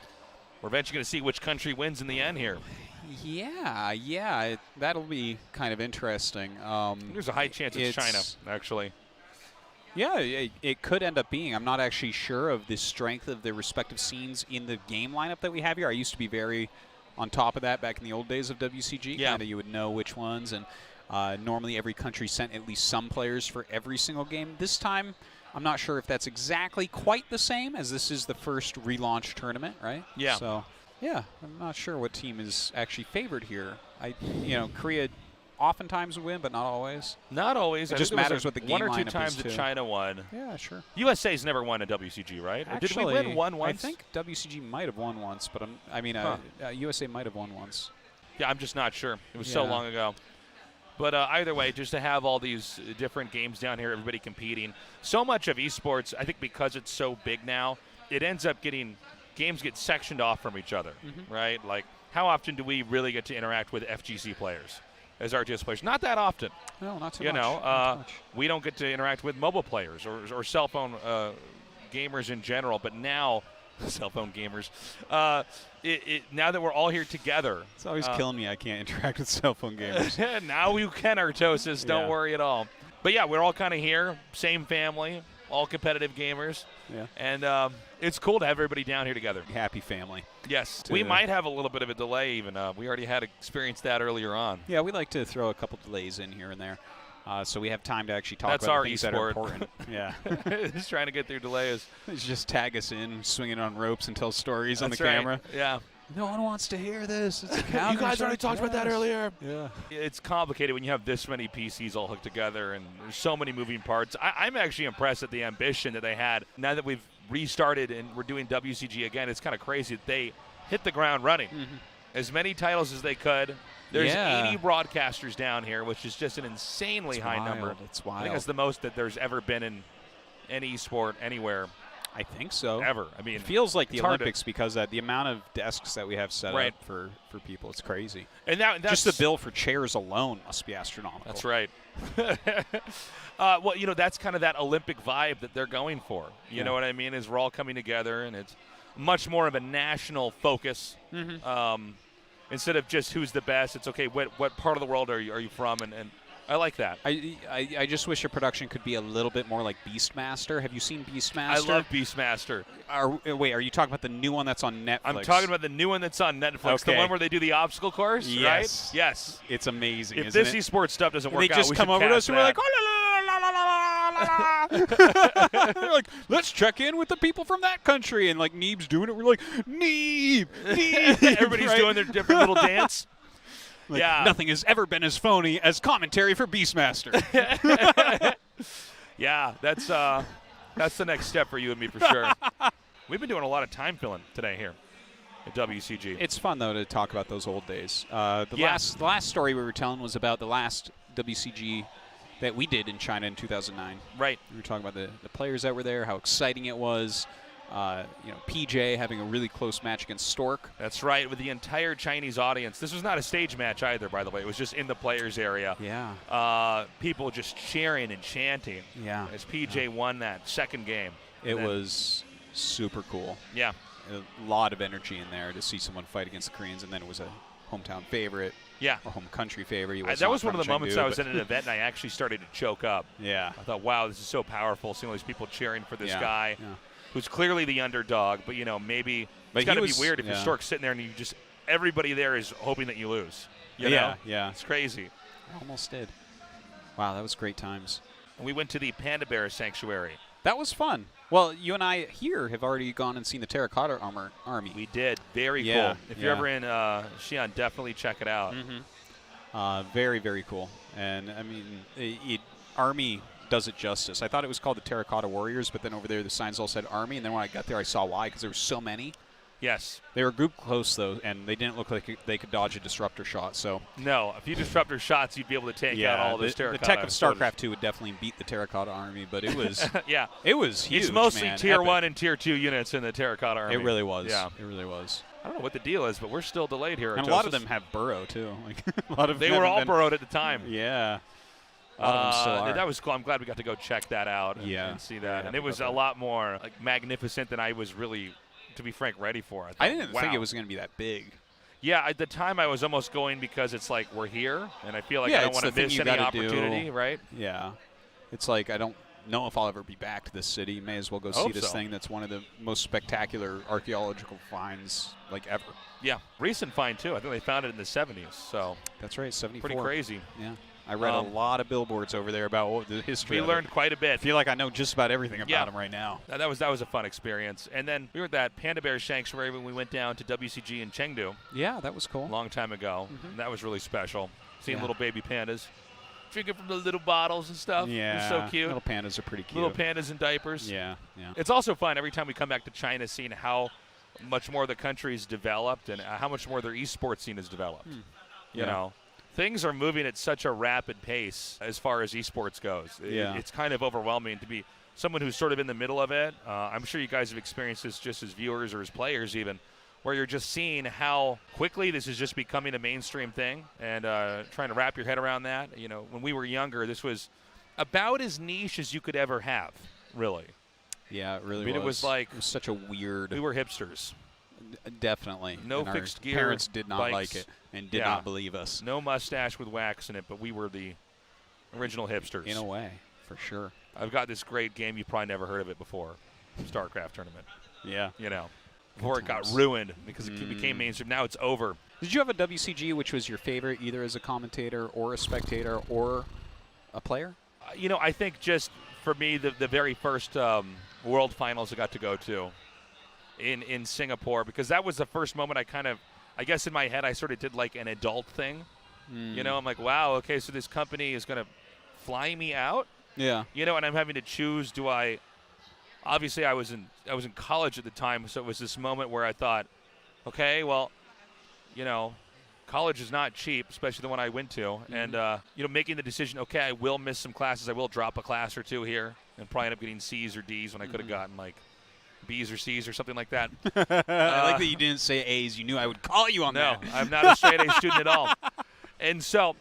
we're eventually going to see which country wins in the end here. Yeah, that'll be kind of interesting. There's a high chance it's China, actually. Yeah, it could end up being. I'm not actually sure of the strength of the respective scenes in the game lineup that we have here. I used to be very on top of that back in the old days of WCG. Yeah. Kind of, you would know which ones, and normally every country sent at least some players for every single game. This time, I'm not sure if that's exactly quite the same, as this is the first relaunch tournament, right? Yeah. So, yeah, I'm not sure what team is actually favored here. Korea oftentimes would win, but not always. Not always. It just matters what the game lineup is, one or two times that China won. Yeah, sure. USA's never won a WCG, right? Actually, did we win one once? I think WCG might have won once, but USA might have won once. Yeah, I'm just not sure. It was so long ago. But either way, just to have all these different games down here, everybody competing. So much of esports, I think because it's so big now, it ends up games get sectioned off from each other, right? Like, how often do we really get to interact with FGC players as RTS players? Not that often. No, not too much. We don't get to interact with mobile players or cell phone gamers in general. But now, cell phone gamers, now that we're all here together. It's always killing me I can't interact with cell phone gamers. Now you can, Artosis. Don't worry at all. But, yeah, we're all kind of here, same family, all competitive gamers. Yeah. And it's cool to have everybody down here together. Happy family. Yes. We might have a little bit of a delay even. We already had experienced that earlier on. Yeah, we like to throw a couple delays in here and there. So we have time to actually talk about things that are important. Yeah. Just trying to get through delays. Just tag us in, swinging on ropes and tell stories on the camera. Yeah. No one wants to hear this. It's a you guys already talked about that earlier. Yeah. It's complicated when you have this many PCs all hooked together and there's so many moving parts. I'm actually impressed at the ambition that they had. Now that we've restarted and we're doing WCG again, it's kind of crazy that they hit the ground running. As many titles as they could. There's 80 broadcasters down here, which is just an insanely high number. It's wild. I think it's the most that there's ever been in any sport anywhere. I think so. Ever. I mean, it feels like the Olympics because the amount of desks that we have set up for people, it's crazy. And that's just the bill for chairs alone must be astronomical. That's right. Well, that's kind of that Olympic vibe that they're going for. You know what I mean? Is we're all coming together, and it's much more of a national focus. Instead of just who's the best, it's okay, what part of the world are you from, and I like that. I just wish your production could be a little bit more like Beastmaster. Have you seen Beastmaster? I love Beastmaster. Wait, are you talking about the new one that's on Netflix? I'm talking about the new one that's on Netflix, okay. The one where they do the obstacle course, yes. right? Yes. It's amazing, If isn't this it? esports stuff doesn't work they out, just we come should over to us cast and we're that. like, oh, la, la, la, la, la, la, la. They're like, let's check in with the people from that country, and like Neeb's doing it. We're like, Neeb. Everybody's right? doing their different little dance. Like, yeah. Nothing has ever been as phony as commentary for Beastmaster. Yeah, that's the next step for you and me for sure. We've been doing a lot of time filling today here at WCG. It's fun though to talk about those old days. The last story we were telling was about the last WCG that we did in China in 2009. Right. We were talking about the players that were there, how exciting it was. PJ having a really close match against Stork. That's right, with the entire Chinese audience. This was not a stage match either, by the way. It was just in the players' area. Yeah. People just cheering and chanting. Yeah. As PJ won that second game. It was super cool. Yeah. A lot of energy in there to see someone fight against the Koreans, and then it was a hometown favorite. Yeah. A home country favorite. That was one of the moments I was at an event and I actually started to choke up. Yeah. I thought, wow, this is so powerful, seeing all these people cheering for this guy. Yeah. Who's clearly the underdog, but maybe it's got to be weird if you're Stork sitting there and you just everybody there is hoping that you lose. You know? Yeah. It's crazy. Almost did. Wow, that was great times. And we went to the Panda Bear Sanctuary. That was fun. Well, you and I here have already gone and seen the Terracotta Army. We did. Very cool. If you're ever in Xi'an, definitely check it out. Very, very cool. And, I mean, Army does it justice. I thought it was called the Terracotta Warriors, but then over there the signs all said Army, and then when I got there I saw why, because there were so many. Yes. They were grouped close, though, and they didn't look like they could dodge a disruptor shot. So no, a few disruptor shots, you'd be able to take out all those Terracotta. The tech of StarCraft 2 would definitely beat the Terracotta Army, but it was it was huge. It's mostly man. Tier Epic. 1 and Tier 2 units in the Terracotta Army. It really was. Yeah. It really was. I don't know what the deal is, but we're still delayed here. And a lot of them have burrow, too. Like, a lot of they were all burrowed at the time. Yeah. A lot of them still are. That was cool. I'm glad we got to go check that out and see that. And it was a lot more magnificent than I was really, to be frank, ready for. I didn't think it was going to be that big. Yeah, at the time I was almost going because it's like we're here, and I feel like I don't want to miss any opportunity, right? Yeah. It's like I don't know if I'll ever be back to this city. May as well go see this thing that's one of the most spectacular archaeological finds ever. Yeah, recent find too. I think they found it in the 70s. So that's right, 74. Pretty crazy. Yeah. I read a lot of billboards over there about the history. We learned quite a bit. I feel like I know just about everything about them right now. That was a fun experience. And then we were at that Panda Bear Sanctuary when we went down to WCG in Chengdu. Yeah, that was cool. A long time ago. And that was really special. Seeing little baby pandas drinking from the little bottles and stuff. Yeah. It was so cute. Little pandas are pretty cute. Little pandas in diapers. Yeah. It's also fun every time we come back to China seeing how much more the country's developed and how much more their esports scene has developed. You know. Things are moving at such a rapid pace as far as esports goes. It's kind of overwhelming to be someone who's sort of in the middle of it. I'm sure you guys have experienced this just as viewers or as players even, where you're just seeing how quickly this is just becoming a mainstream thing and trying to wrap your head around that. When we were younger, this was about as niche as you could ever have, really. Yeah, it really was. It was like... It was such a weird... We were hipsters. Definitely. No fixed gear. Parents did not bikes. like it and did not believe us. No mustache with wax in it, but we were the original hipsters. In a way, for sure. I've got this great game. You probably never heard of it before. StarCraft tournament. Yeah. Before it got ruined because it became mainstream. Now it's over. Did you have a WCG which was your favorite either as a commentator or a spectator or a player? I think just for me, the very first World Finals I got to go to in Singapore, because that was the first moment I guess in my head I sort of did like an adult thing. I'm like, wow, okay, so this company is going to fly me out? Yeah. And I'm having to choose, obviously I was in college at the time, so it was this moment where I thought, okay, well, college is not cheap, especially the one I went to. And, making the decision, okay, I will miss some classes. I will drop a class or two here and probably end up getting C's or D's when I could have gotten like B's or C's or something like that. I like that you didn't say A's. You knew I would call you on that. No, I'm not a straight A student at all. And so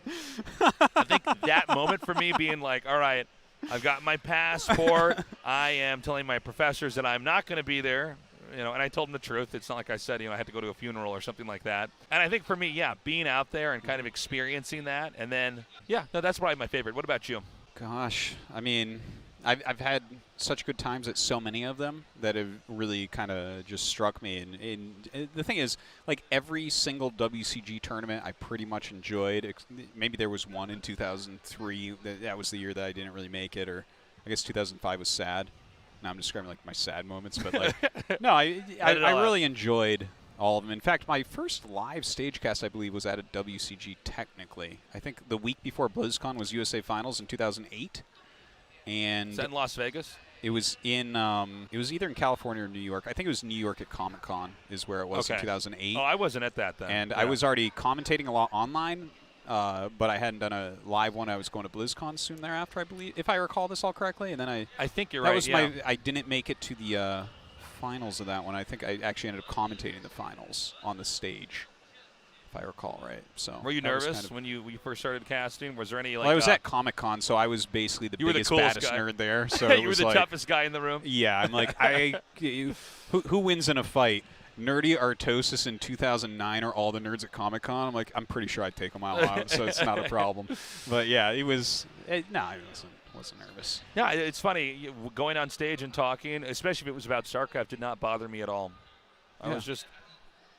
I think that moment for me being like, all right, I've got my passport. I am telling my professors that I'm not going to be there and I told him the truth. It's not like I said, I had to go to a funeral or something like that. And I think for me, being out there and kind of experiencing that, and then, that's probably my favorite. What about you? Gosh, I mean, I've had such good times at so many of them that have really kind of just struck me. And the thing is, like, every single WCG tournament I pretty much enjoyed. Maybe there was one in 2003. That was the year that I didn't really make it, or I guess 2005 was sad. Now I'm describing like my sad moments, but like, no, I really enjoyed all of them. In fact, my first live stage cast, I believe, was at a WCG technically. I think the week before BlizzCon was USA Finals in 2008. And is that in Las Vegas? It was in it was either in California or New York. I think it was New York at Comic-Con is where it was in 2008. Oh, I wasn't at that then. And I was already commentating a lot online. But I hadn't done a live one. I was going to BlizzCon soon thereafter, I believe, if I recall this all correctly. And then I think you're right. That was I didn't make it to the finals of that one. I think I actually ended up commentating the finals on the stage, if I recall right. So were you nervous when you first started casting? Was there any like? Well, I was at Comic-Con, so I was basically the biggest, baddest nerd there. So you were the toughest guy in the room. Yeah, I'm like who wins in a fight? Nerdy Artosis in 2009 or all the nerds at Comic-Con. I'm like, I'm pretty sure I'd take them all out, so it's not a problem. But yeah, I wasn't nervous. Yeah, it's funny going on stage and talking, especially if it was about StarCraft, did not bother me at all. I was just,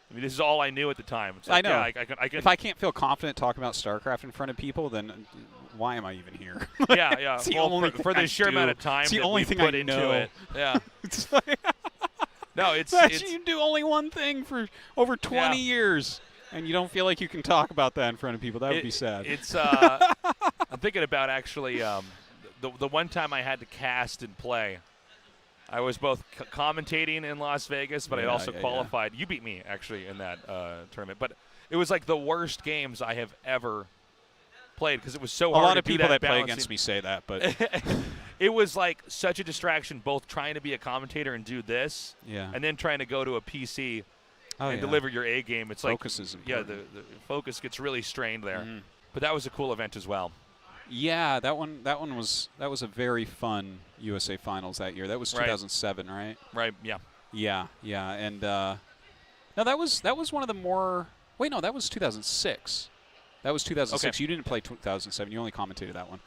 this is all I knew at the time. It's like, I know. I can, if I can't feel confident talking about StarCraft in front of people, then why am I even here? Yeah. For the sheer amount of time that we put into it. Yeah. It's like no, it's you do only one thing for over 20 years, and you don't feel like you can talk about that in front of people. That would be sad. It's I'm thinking about actually the one time I had to cast and play. I was both commentating in Las Vegas, but I also qualified. You beat me actually in that tournament, but it was like the worst games I have ever played because it was so hard. A lot of to do people that balancing. play against me say that, but it was like such a distraction, both trying to be a commentator and do this, and then trying to go to a PC and deliver your A game. It's focus is important. The focus gets really strained there. Mm-hmm. But that was a cool event as well. Yeah, that was a very fun USA Finals that year. That was 2007, right? Right. Yeah. Yeah, and no, that was one of the more. Wait, no, that was 2006. That was 2006. Okay. You didn't play 2007. You only commentated that one.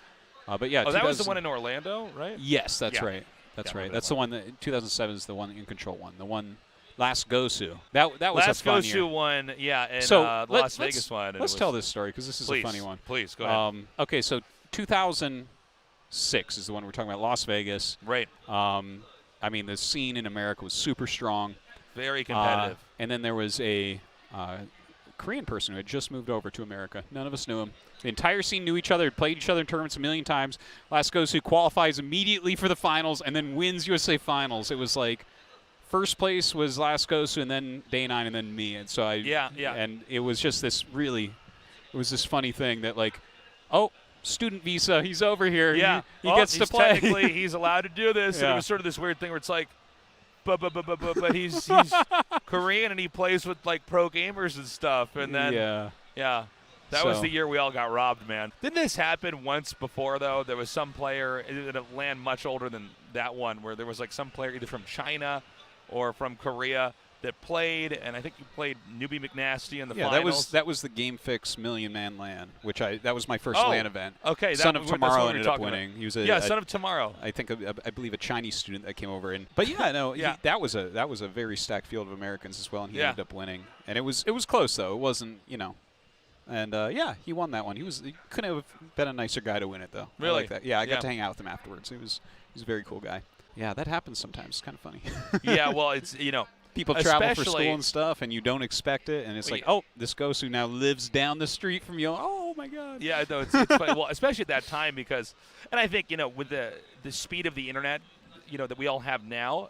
But yeah. Oh, that was the one in Orlando, right? Yes, that's right. That's right. That's the one that 2007 is the one in control one. The one last Gosu. That was last a fun Gosu year. one, and so the Las Vegas one. Let's tell this story because this is a funny one. Please go ahead. Okay, so 2006 is the one we're talking about. Las Vegas. Right. I mean, the scene in America was super strong. Very competitive. And then there was a Korean person who had just moved over to America. None of us knew him. The entire scene knew each other, had played each other in tournaments a million times. Last Gosu qualifies immediately for the finals and then wins USA Finals. It was like first place was Last Gosu and then Day 9 and then me. And so and it was just this funny thing that like, oh, student visa, he's over here. Yeah. He gets to play. Technically, he's allowed to do this. And it was sort of this weird thing where it's like, but he's Korean and he plays with like pro gamers and stuff. And then that was the year we all got robbed, man. Didn't this happen once before though? There was some player in a land much older than that one where there was like some player either from China or from Korea that played, and I think you played Newbie McNasty in the finals. That was the Game Fix Million Man LAN, which that was my first LAN event. Okay, Son of Tomorrow ended up winning. About. He was Son of Tomorrow. I think I believe a Chinese student that came over but that was a very stacked field of Americans as well, and he ended up winning. And it was close though. It wasn't And he won that one. He couldn't have been a nicer guy to win it though. Really? I like that. Yeah, I got to hang out with him afterwards. He was a very cool guy. Yeah, that happens sometimes. It's kind of funny. Yeah, well, it's people travel for school and stuff, and you don't expect it, and it's like, oh, this Gosu now lives down the street from you. Oh my God. Yeah, no, it's funny. Well, especially at that time because, and I think with the speed of the internet, that we all have now,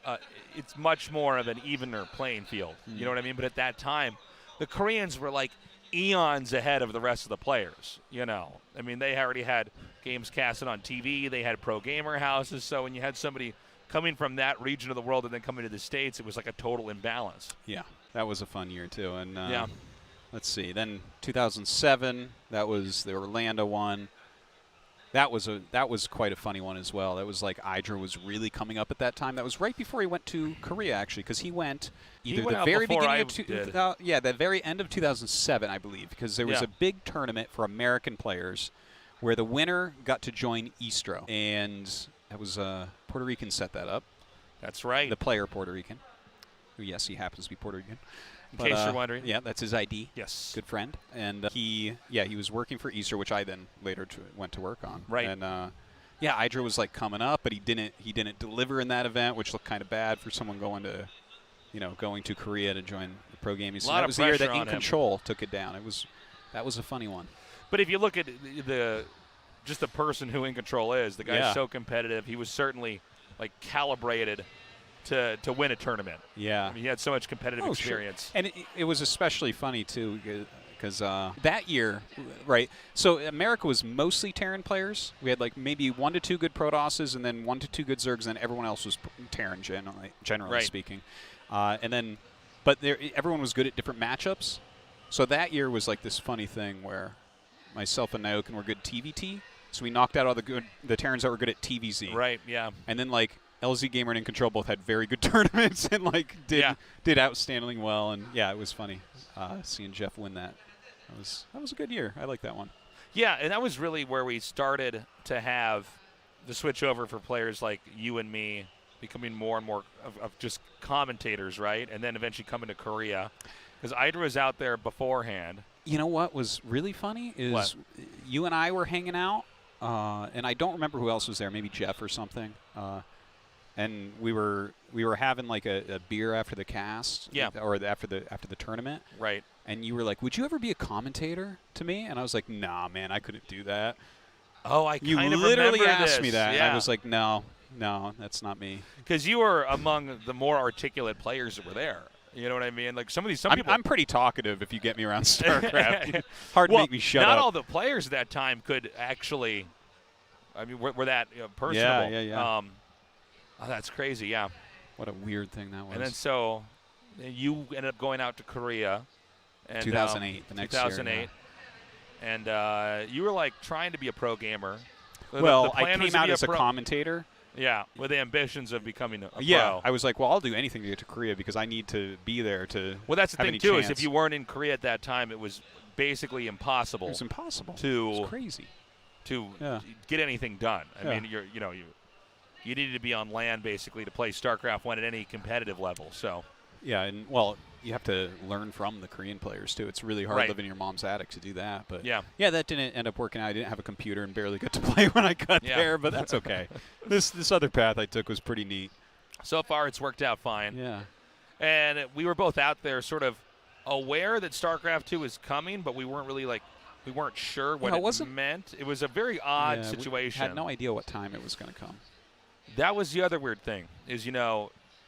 it's much more of an evener playing field. You know what I mean? But at that time, the Koreans were like eons ahead of the rest of the players. I mean, they already had games casted on TV. They had pro gamer houses. So when you had somebody coming from that region of the world and then coming to the States, it was like a total imbalance. Yeah, that was a fun year too. And let's see, then 2007, that was the Orlando one. That was quite a funny one as well. That was like Idra was really coming up at that time. That was right before he went to Korea, actually, because he went the very beginning of the very end of 2007, I believe, because there was a big tournament for American players where the winner got to join Istro, and that was Puerto Rican set that up. That's right. The player Puerto Rican. Yes, he happens to be Puerto Rican. In case you're wondering. Yeah, that's his ID. Yes. Good friend. And he was working for Easter, which I then later went to work on. Right. And Idra was like coming up, but he didn't deliver in that event, which looked kind of bad for someone going to Korea to join the pro gaming. So that was the year that In Control took it down. That was a funny one. But if you look at just the person who In Control is, the guy's so competitive. He was certainly like calibrated to win a tournament. Yeah. I mean, he had so much competitive experience. Sure. And it was especially funny, too, because that year, right, so America was mostly Terran players. We had like maybe 1 to 2 good Protosses and then 1 to 2 good Zergs, and then everyone else was Terran, generally speaking. But everyone was good at different matchups. So that year was like this funny thing where myself and Naokin were good TVT, so we knocked out all the Terrans that were good at TVZ. Right, yeah. And then like LZ Gamer and In Control both had very good tournaments and like did outstandingly well, and it was funny seeing Jeff win that. That was a good year. I like that one. Yeah, and that was really where we started to have the switch over for players like you and me becoming more and more of just commentators, right? And then eventually coming to Korea, because Idra was out there beforehand. You know what was really funny is you and I were hanging out, and I don't remember who else was there. Maybe Jeff or something. And we were having like a beer after the cast, or after the tournament, right? And you were like, "Would you ever be a commentator to me?" And I was like, "Nah, man, I couldn't do that." Oh, you literally asked me that. And I was like, "No, that's not me." Because you were among the more articulate players that were there. You know what I mean? Like some people. I'm pretty talkative if you get me around StarCraft. Hard to make me shut up. Not all the players at that time could actually. I mean, were that personable. Yeah. Oh, that's crazy, yeah. What a weird thing that was. And then so you ended up going out to Korea. And, 2008, the next year. 2008. And you were like trying to be a pro gamer. Well, I came out as a commentator. Yeah, with the ambitions of becoming a pro. Yeah, I was like, well, I'll do anything to get to Korea because I need to be there to Well, that's the have thing, any too, chance. is if you weren't in Korea at that time, it was basically impossible. It was impossible. It was crazy. To get anything done. I mean, you needed to be on land basically to play StarCraft 1 at any competitive level. So yeah, and well, you have to learn from the Korean players too. It's really hard living in your mom's attic to do that. But yeah, that didn't end up working out. I didn't have a computer and barely got to play when I got there, but that's okay. This other path I took was pretty neat. So far, it's worked out fine. Yeah, and we were both out there, sort of aware that StarCraft 2 was coming, but we weren't really we weren't sure what it meant. It was a very odd situation. We had no idea what time it was going to come. That was the other weird thing, is,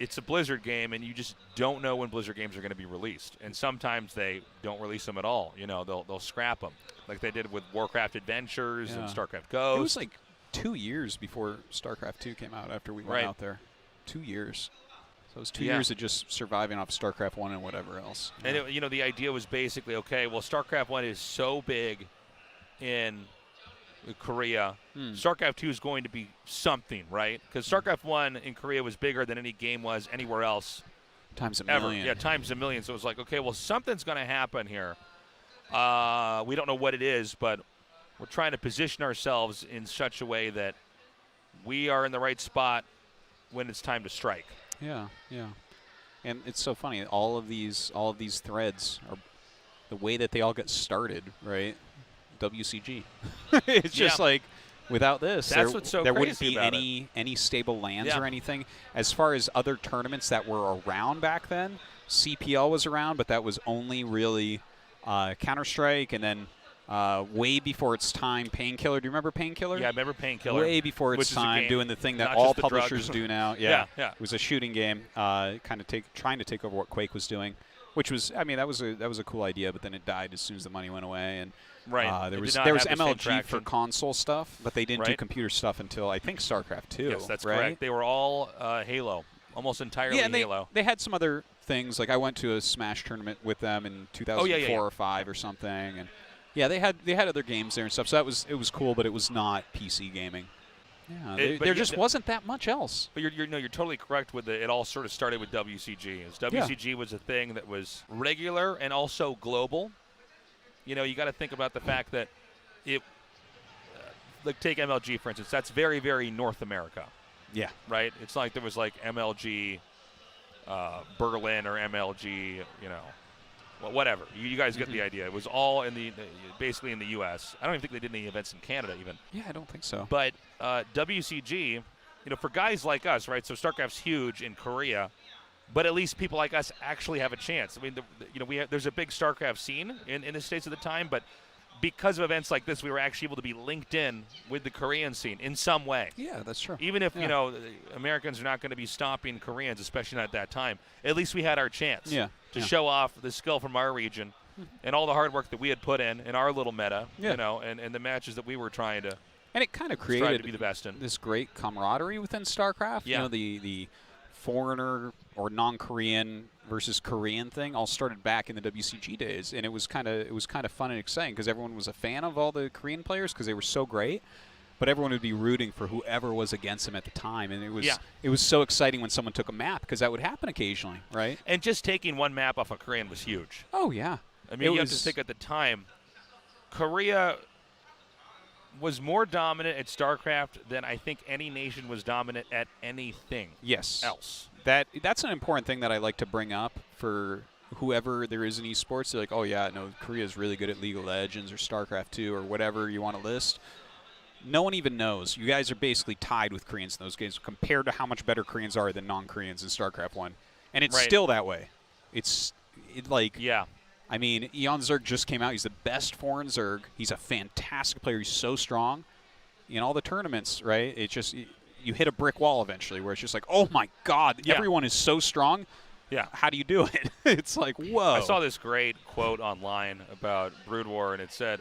it's a Blizzard game, and you just don't know when Blizzard games are going to be released. And sometimes they don't release them at all. They'll scrap them, like they did with Warcraft Adventures and StarCraft Ghost. It was like 2 years before StarCraft 2 came out after we went out there. 2 years. So it was 2 years of just surviving off StarCraft 1 and whatever else. And, the idea was basically, okay, well, StarCraft 1 is so big in Korea. StarCraft 2 is going to be something, right? Because StarCraft 1 in Korea was bigger than any game was anywhere else. Times a ever. million. Yeah, times a million. So it was like, okay, well, something's going to happen here. We don't know what it is, but we're trying to position ourselves in such a way that we are in the right spot when it's time to strike. Yeah. And it's so funny. All of these threads are the way that they all get started, right? WCG. It's just like without this, there wouldn't be any stable lands or anything. As far as other tournaments that were around back then, CPL was around, but that was only really Counter-Strike, and then way before its time, Painkiller. Do you remember Painkiller? Yeah, I remember Painkiller. Way before its time, doing the thing that all publishers do now. Yeah. It was a shooting game, kind of trying to take over what Quake was doing, which was, I mean, that was a cool idea, but then it died as soon as the money went away. And there was MLG for console stuff, but they didn't do computer stuff until I think StarCraft 2. Yes, that's correct. They were all Halo, almost entirely Halo. They had some other things. Like I went to a Smash tournament with them in 2004 or 5 or something, and Yeah, they had other games there and stuff, so it was cool, but it was not PC gaming. Yeah, there just wasn't that much else. But you're totally correct with it all sort of started with WCG. WCG was a thing that was regular and also global. You got to think about the fact that like take MLG for instance. That's very, very North America. Yeah. Right. It's like there was like MLG Berlin or MLG. Whatever. You guys get the idea. It was all basically in the U.S. I don't even think they did any events in Canada even. Yeah, I don't think so. But WCG, for guys like us, right? So StarCraft's huge in Korea, but at least people like us actually have a chance. I mean, there's a big StarCraft scene in the States at the time, but because of events like this, we were actually able to be linked in with the Korean scene in some way. Yeah, that's true. Even if, Americans are not going to be stopping Koreans, especially not at that time, at least we had our chance to show off the skill from our region and all the hard work that we had put in our little meta, and the matches that we were trying to And it kind of created to be the best in. This great camaraderie within StarCraft. Yeah. The foreigner or non-Korean versus Korean thing all started back in the WCG days, and it was kind of fun and exciting because everyone was a fan of all the Korean players because they were so great, but everyone would be rooting for whoever was against them at the time, and it was so exciting when someone took a map because that would happen occasionally, right? And just taking one map off of Korean was huge. Oh yeah, I mean, you have to think at the time, Korea was more dominant at StarCraft than I think any nation was dominant at anything else. That's an important thing that I like to bring up for whoever there is in esports. They're like, oh, yeah, no, Korea's really good at League of Legends or StarCraft 2 or whatever you want to list. No one even knows. You guys are basically tied with Koreans in those games compared to how much better Koreans are than non-Koreans in StarCraft 1. And it's still that way. I mean, Eon Zerg just came out. He's the best foreign Zerg. He's a fantastic player. He's so strong. In all the tournaments, right, it's just you hit a brick wall eventually where it's just like, oh, my God, everyone is so strong. Yeah. How do you do it? It's like, whoa. I saw this great quote online about Brood War, and it said,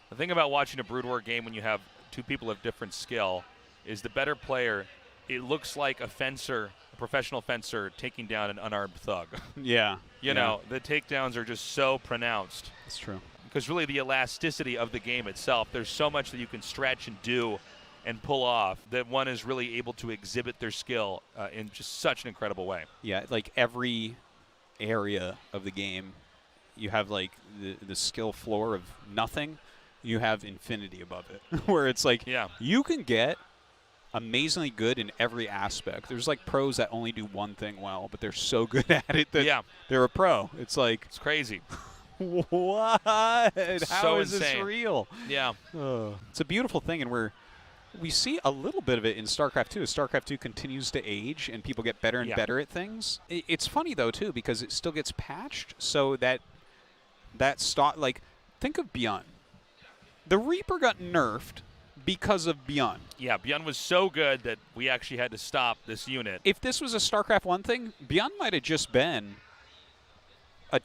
the thing about watching a Brood War game when you have two people of different skill is the better player, it looks like a fencer, a professional fencer, taking down an unarmed thug. Yeah. You know, the takedowns are just so pronounced. That's true. Because really the elasticity of the game itself, there's so much that you can stretch and do and pull off that one is really able to exhibit their skill in just such an incredible way. Yeah, like every area of the game, you have like the skill floor of nothing. You have infinity above it, where it's like you can get amazingly good in every aspect. There's like pros that only do one thing well, but they're so good at it that they're a pro. It's like it's crazy. What? How is this real? Yeah. It's a beautiful thing, and we see a little bit of it in StarCraft 2. As StarCraft 2 continues to age and people get better and better at things. It's funny, though, too, because it still gets patched so that like, think of Beyond. The Reaper got nerfed because of Beyond. Yeah, Beyond was so good that we actually had to stop this unit. If this was a StarCraft 1 thing, Beyond might have just been a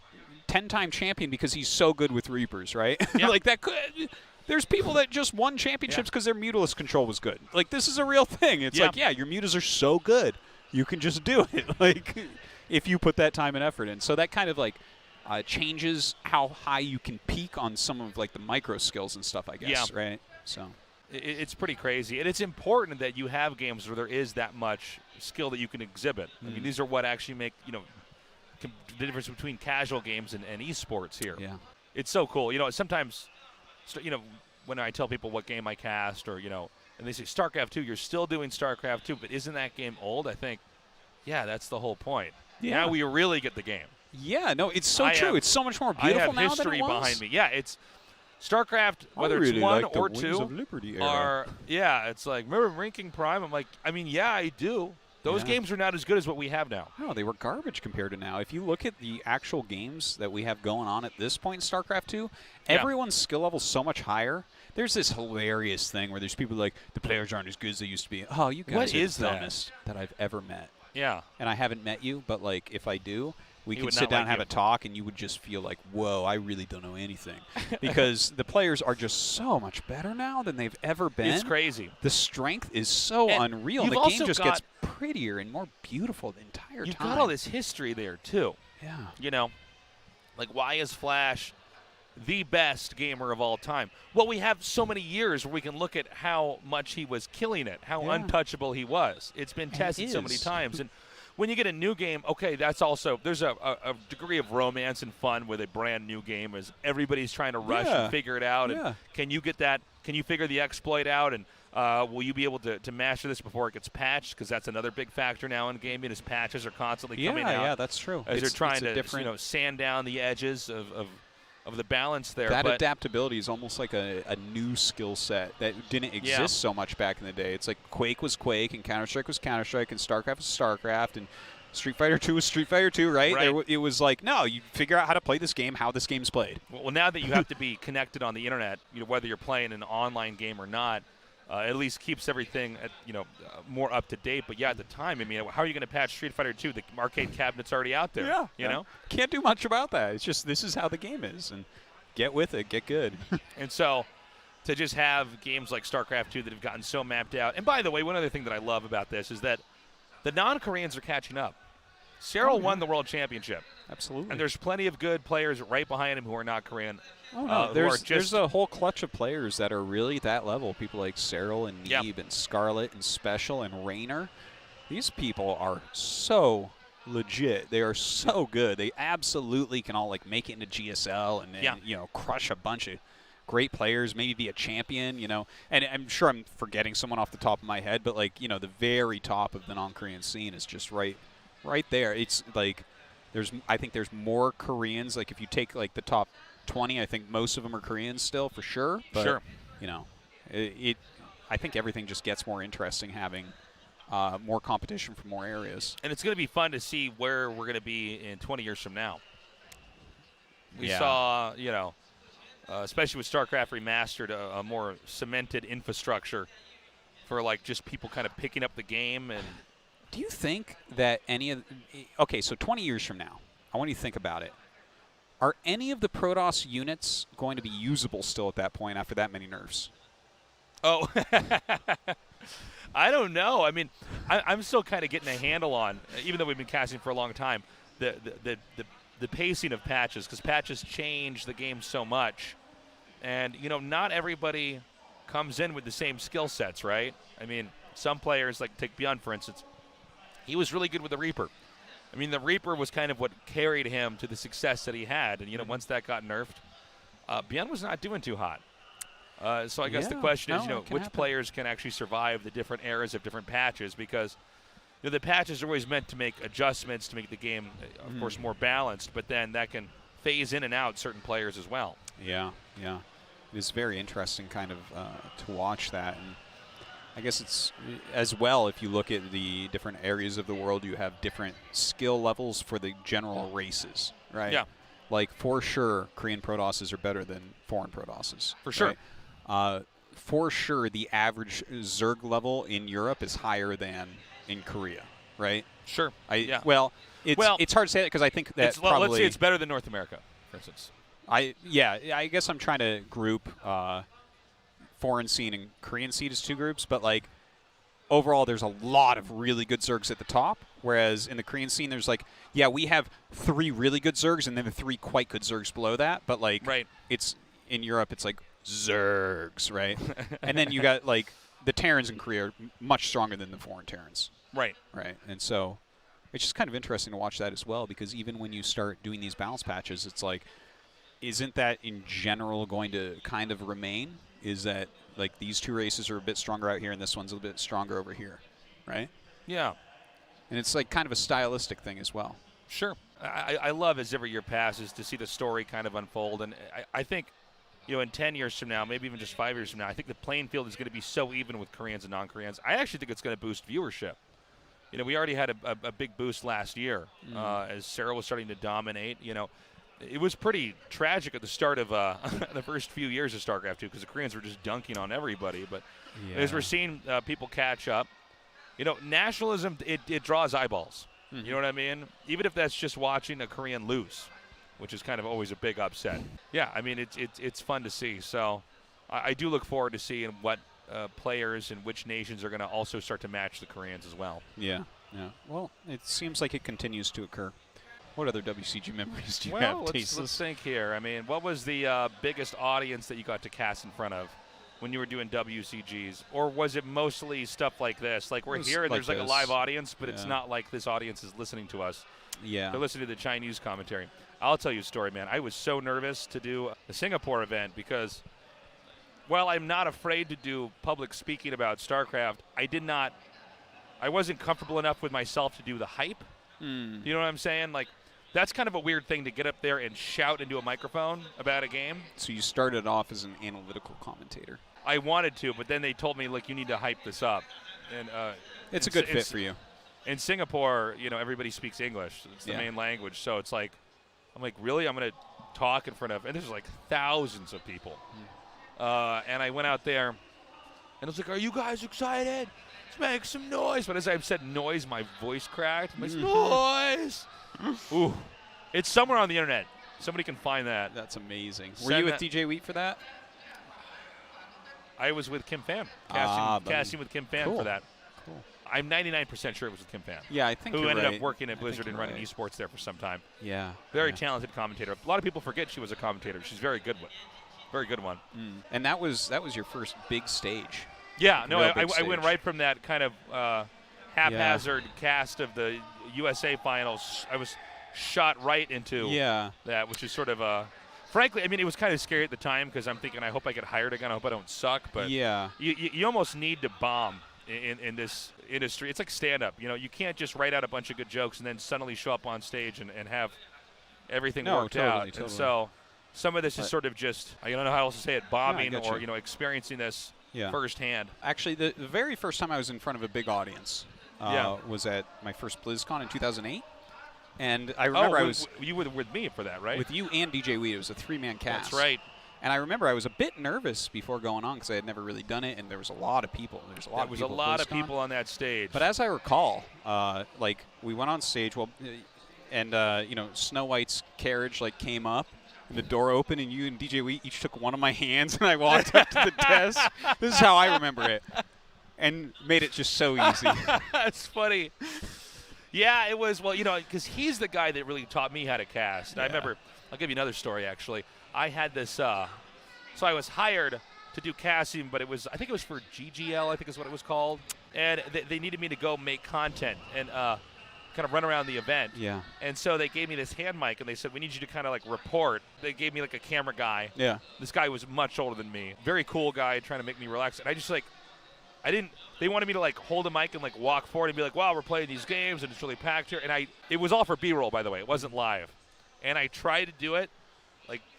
10-time champion because he's so good with Reapers, right? Yep. Like that could. There's people that just won championships because their Mutalist control was good. Like this is a real thing. It's like, your Mutas are so good, you can just do it. Like if you put that time and effort in. So that kind of like changes how high you can peak on some of like the micro skills and stuff, I guess. Yeah. Right. So it's pretty crazy, and it's important that you have games where there is that much skill that you can exhibit. I mean, these are what actually make the difference between casual games and esports here. Yeah. It's so cool. Sometimes, when I tell people what game I cast or, and they say StarCraft 2, you're still doing StarCraft 2, but isn't that game old? I think, that's the whole point. Yeah. Now we really get the game. Yeah, no, it's so true. It's so much more beautiful now than it was. I have history behind me. Yeah, it's StarCraft, whether really it's 1 like or the 2, Wings of Liberty era. are, it's like, remember Ranking Prime? I'm like, I do. Those games are not as good as what we have now. No, they were garbage compared to now. If you look at the actual games that we have going on at this point in StarCraft 2, everyone's skill level is so much higher. There's this hilarious thing where there's people like, the players aren't as good as they used to be. Oh, you guys are the dumbest that I've ever met. Yeah. And I haven't met you, but like if I do, we can sit down and have a talk, and you would just feel like, whoa, I really don't know anything. Because the players are just so much better now than they've ever been. It's crazy. The strength is so unreal. The game just gets prettier and more beautiful the entire time. You've got all this history there, too. Yeah. Like, why is Flash the best gamer of all time. Well, we have so many years where we can look at how much he was killing it, how untouchable he was. It's been tested so many times. And when you get a new game, okay, that's also, there's a degree of romance and fun with a brand new game as everybody's trying to rush and figure it out. And can you get that? Can you figure the exploit out? And will you be able to master this before it gets patched? Because that's another big factor now in gaming is patches are constantly coming out. Yeah, that's true. As they're trying to sand down the edges of the balance there. That adaptability is almost like a new skill set that didn't exist so much back in the day. It's like Quake was Quake, and Counter-Strike was Counter-Strike, and StarCraft was StarCraft, and Street Fighter 2 was Street Fighter 2, right? It was like, no, you figure out how to play this game, how this game's played. Well, now that you have to be connected on the internet, whether you're playing an online game or not, at least keeps everything more up to date. But at the time, I mean, how are you going to patch Street Fighter 2? The arcade cabinet's already out there. You know, can't do much about that. It's just this is how the game is, and get with it, get good. And so, to just have games like StarCraft 2 that have gotten so mapped out. And by the way, one other thing that I love about this is that the non-Koreans are catching up. Cyril won the world championship. Absolutely. And there's plenty of good players right behind him who are not Korean. Oh, no. There's a whole clutch of players that are really that level. People like Cyril and Neeb and Scarlet and Special and Raynor. These people are so legit. They are so good. They absolutely can all make it into GSL and then crush a bunch of great players, maybe be a champion, And I'm sure I'm forgetting someone off the top of my head, but the very top of the non-Korean scene is just right there. It's I think there's more Koreans. If you take the top 20, I think most of them are Koreans still for sure. But, I think everything just gets more interesting having more competition from more areas. And it's going to be fun to see where we're going to be in 20 years from now. We saw, especially with StarCraft Remastered, a more cemented infrastructure for just people kind of picking up the game. And do you think that so 20 years from now, I want you to think about it. Are any of the Protoss units going to be usable still at that point after that many nerfs? Oh, I don't know. I mean, I'm still kind of getting a handle on, even though we've been casting for a long time, the pacing of patches, because patches change the game so much. And, not everybody comes in with the same skill sets, right? I mean, some players, take Bjorn, for instance, he was really good with the Reaper. I mean, the Reaper was kind of what carried him to the success that he had. And, once that got nerfed, Bjorn was not doing too hot. So I guess the question is, which players can actually survive the different eras of different patches? Because the patches are always meant to make adjustments to make the game, of course, more balanced. But then that can phase in and out certain players as well. Yeah. It is very interesting kind of to watch that. And I guess it's as well, if you look at the different areas of the world, you have different skill levels for the general races, right? Yeah. For sure, Korean Protosses are better than foreign Protosses. For sure. Right? For sure, the average Zerg level in Europe is higher than in Korea, right? Sure. Well, it's hard to say that because I think that probably... Let's say it's better than North America, for instance. I guess I'm trying to group foreign scene and Korean scene as two groups, but overall there's a lot of really good Zergs at the top, whereas in the Korean scene there's we have 3 really good Zergs and then the 3 quite good Zergs below that, but it's in Europe it's Zergs, right? And then you got the Terrans in Korea are much stronger than the foreign Terrans. Right. And so it's just kind of interesting to watch that as well, because even when you start doing these balance patches, it's isn't that in general going to kind of remain? Is that these 2 races are a bit stronger out here and this one's a bit stronger over here, right? Yeah. And it's kind of a stylistic thing as well. Sure. I love as every year passes to see the story kind of unfold. And I think, in 10 years from now, maybe even just 5 years from now, I think the playing field is going to be so even with Koreans and non-Koreans. I actually think it's going to boost viewership. We already had a big boost last year as Sarah was starting to dominate. It was pretty tragic at the start of the first few years of StarCraft 2 because the Koreans were just dunking on everybody. But as we're seeing people catch up, nationalism, it draws eyeballs. You know what I mean? Even if that's just watching a Korean lose, which is kind of always a big upset. Yeah, I mean, it's fun to see. So I do look forward to seeing what players and which nations are going to also start to match the Koreans as well. Yeah. Well, it seems like it continues to occur. What other WCG memories do you well, have, let's think here. I mean, what was the biggest audience that you got to cast in front of when you were doing WCGs? Or was it mostly stuff like this? Like we're here and there's like a live audience, but it's not like this audience is listening to us. Yeah. They're listening to the Chinese commentary. I'll tell you a story, man. I was so nervous to do the Singapore event because while I'm not afraid to do public speaking about StarCraft, I wasn't comfortable enough with myself to do the hype. You know what I'm saying? Like, that's kind of a weird thing to get up there and shout into a microphone about a game. So you started off as an analytical commentator. I wanted to, but then they told me, like, you need to hype this up. And it's a good fit for you. In Singapore, you know, everybody speaks English. It's the main language. So it's like, I'm like, really? I'm going to talk in front of, and there's like thousands of people. And I went out there, and I was like, are you guys excited? Let's make some noise. But as I said noise, my voice cracked. I'm like, noise. Ooh, it's somewhere on the internet. Somebody can find that. That's amazing. Were you with DJ Wheat for that? I was with Kim Pham, casting with Kim Pham for that. Cool. I'm 99% sure it was with Kim Pham. Yeah, I think who ended right. up working at Blizzard and running Esports there for some time. Yeah. Very talented commentator. A lot of people forget she was a commentator. She's very good one. Very good one. And that was your first big stage. Yeah, no, I went right from that kind of haphazard cast of the USA finals. I was shot right into that, which is sort of frankly, I mean, it was kind of scary at the time because I'm thinking, I hope I get hired again. I hope I don't suck. But you almost need to bomb in this industry. It's like stand-up. You know, you can't just write out a bunch of good jokes and then suddenly show up on stage and have everything worked out. Totally. And so some of this is sort of just, I don't know how else to say it, bombing or, experiencing this firsthand. Actually, the very first time I was in front of a big audience was at my first BlizzCon in 2008. And I remember you were with me for that, right? With you and DJ Wheat. It was a 3-man cast. That's right. And I remember I was a bit nervous before going on because I had never really done it, and there was a lot of people. There was a lot of people on that stage. But as I recall, we went on stage, and Snow White's carriage came up, and the door opened, and you and DJ Wheat each took one of my hands, and I walked up to the desk. This is how I remember it, and made it just so easy. That's funny. Yeah, it was, because he's the guy that really taught me how to cast. I remember, I'll give you another story, actually. I had this, so I was hired to do casting, but I think it was for GGL, I think is what it was called. And they needed me to go make content and kind of run around the event. Yeah. And so they gave me this hand mic, and they said, we need you to kind of report. They gave me a camera guy. Yeah. This guy was much older than me. Very cool guy trying to make me relax. And I just they wanted me to hold a mic and walk forward and be like, wow, we're playing these games and it's really packed here. And it was all for B-roll, by the way. It wasn't live. And I tried to do it